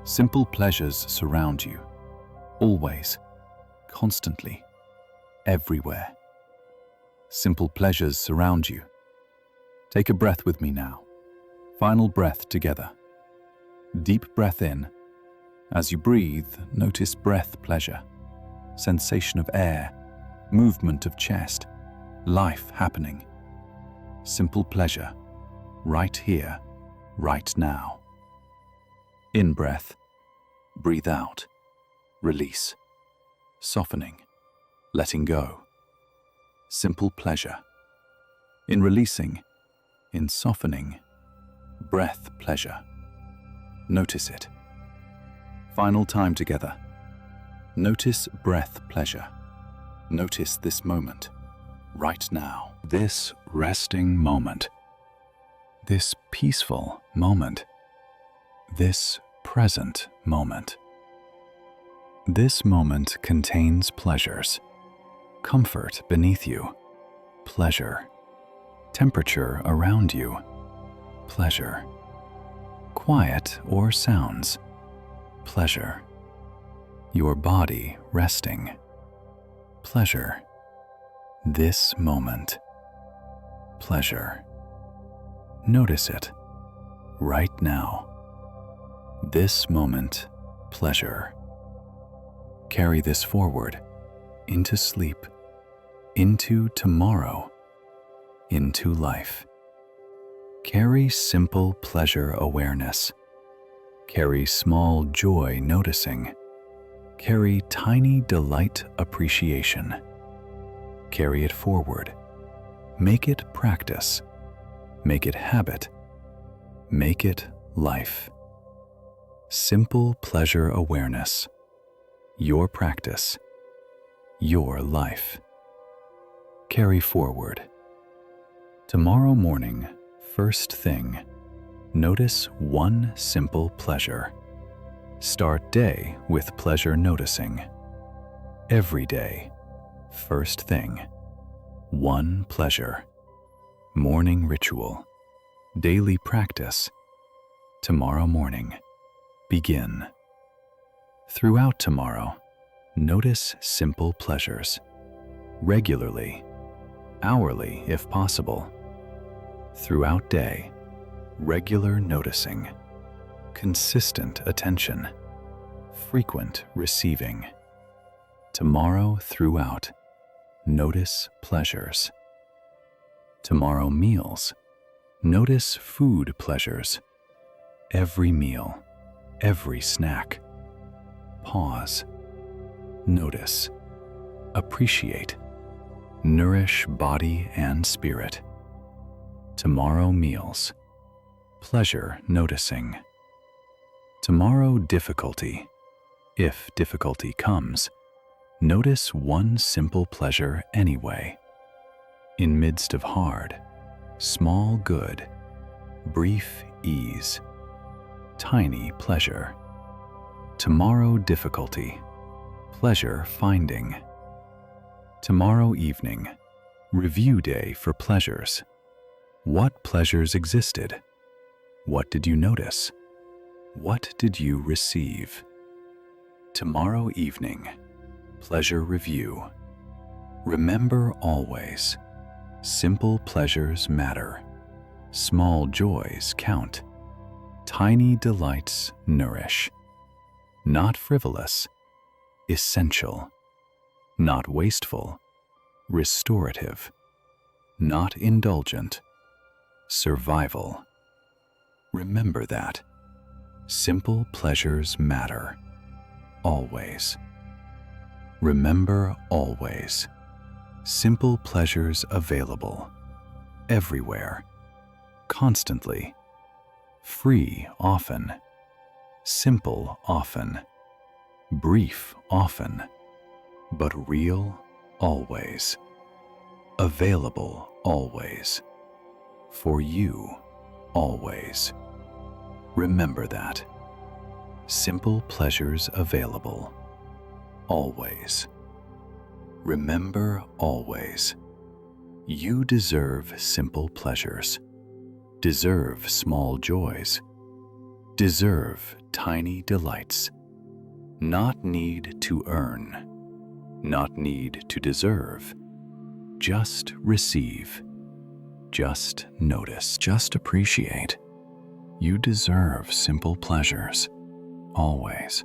Simple pleasures surround you, always, constantly, everywhere. Simple pleasures surround you. Take a breath with me now. Final breath together. Deep breath in. As you breathe, notice breath pleasure, sensation of air, movement of chest, life happening. Simple pleasure, right here, right now. In breath, breathe out, release, softening, letting go. Simple pleasure. In releasing, in softening, breath pleasure. Notice it. Final time together. Notice breath pleasure. Notice this moment, right now. This resting moment. This peaceful moment. This present moment. This moment contains pleasures. Comfort beneath you. Pleasure. Temperature around you. Pleasure. Quiet or sounds. Pleasure. Your body resting. Pleasure. This moment. Pleasure. Notice it. Right now. This moment. Pleasure. Carry this forward. into sleep, into tomorrow, into life. Carry simple pleasure awareness. Carry small joy noticing. Carry tiny delight appreciation. Carry it forward. Make it practice. Make it habit. Make it life. Simple pleasure awareness. Your practice. Your life. Carry forward. Tomorrow morning, first thing, notice one simple pleasure. Start day with pleasure noticing. Every day, first thing, one pleasure. Morning ritual, daily practice. Tomorrow morning, begin. Throughout tomorrow, notice simple pleasures. Regularly, hourly if possible. Throughout day, regular noticing. Consistent attention. Frequent receiving. Tomorrow throughout, notice pleasures. Tomorrow meals, notice food pleasures. Every meal, every snack. Pause. Notice. Appreciate. Nourish body and spirit. Tomorrow meals. Pleasure noticing. Tomorrow difficulty. If difficulty comes, notice one simple pleasure anyway. In midst of hard, small good, brief ease, tiny pleasure. Tomorrow difficulty. Pleasure finding. Tomorrow evening, review day for pleasures. What pleasures existed? What did you notice? What did you receive? Tomorrow evening, pleasure review. Remember always, simple pleasures matter. Small joys count. Tiny delights nourish. Not frivolous, essential. Not wasteful, restorative. Not indulgent, survival. Remember that. Simple pleasures matter. Always. Remember always. Simple pleasures available. Everywhere. Constantly. Free often. Simple often. Brief often. But real always. Available always. For you always. Remember that. Simple pleasures available. Always. Remember always. You deserve simple pleasures. Deserve small joys. Deserve tiny delights. Not need to earn. Not need to deserve. Just receive. Just notice. Just appreciate. You deserve simple pleasures. Always.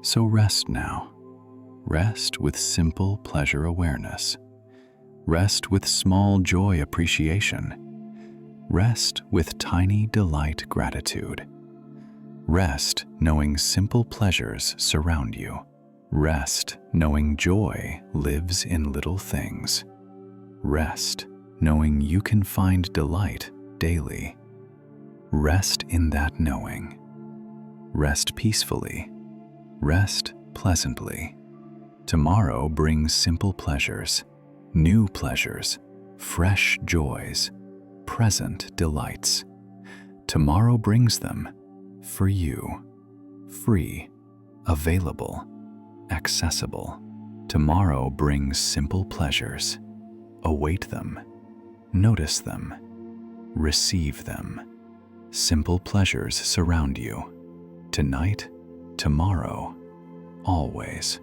So rest now. Rest with simple pleasure awareness. Rest with small joy appreciation. Rest with tiny delight gratitude. Rest knowing simple pleasures surround you. Rest knowing joy lives in little things. Rest knowing you can find delight daily. Rest in that knowing. Rest peacefully. Rest pleasantly. Tomorrow brings simple pleasures, new pleasures, fresh joys, present delights. Tomorrow brings them for you, free, available, accessible. Tomorrow brings simple pleasures. Await them, notice them, receive them. Simple pleasures surround you. Tonight, tomorrow, always.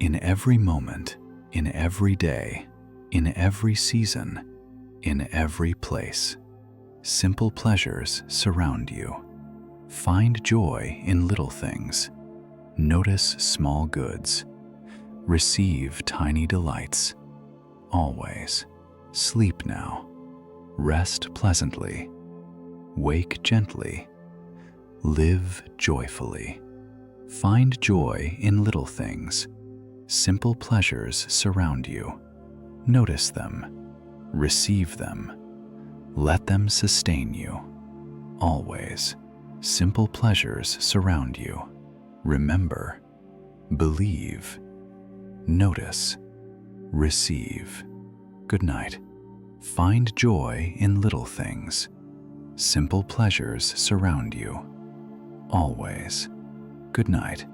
In every moment, in every day, in every season, in every place. Simple pleasures surround you. Find joy in little things. Notice small goods. Receive tiny delights. Always. Sleep now. Rest pleasantly. Wake gently. Live joyfully. Find joy in little things. Simple pleasures surround you. Notice them. Receive them. Let them sustain you. Always. Simple pleasures surround you. Remember. Believe. Notice. Receive. Good night. Find joy in little things. Simple pleasures surround you. Always. Good night.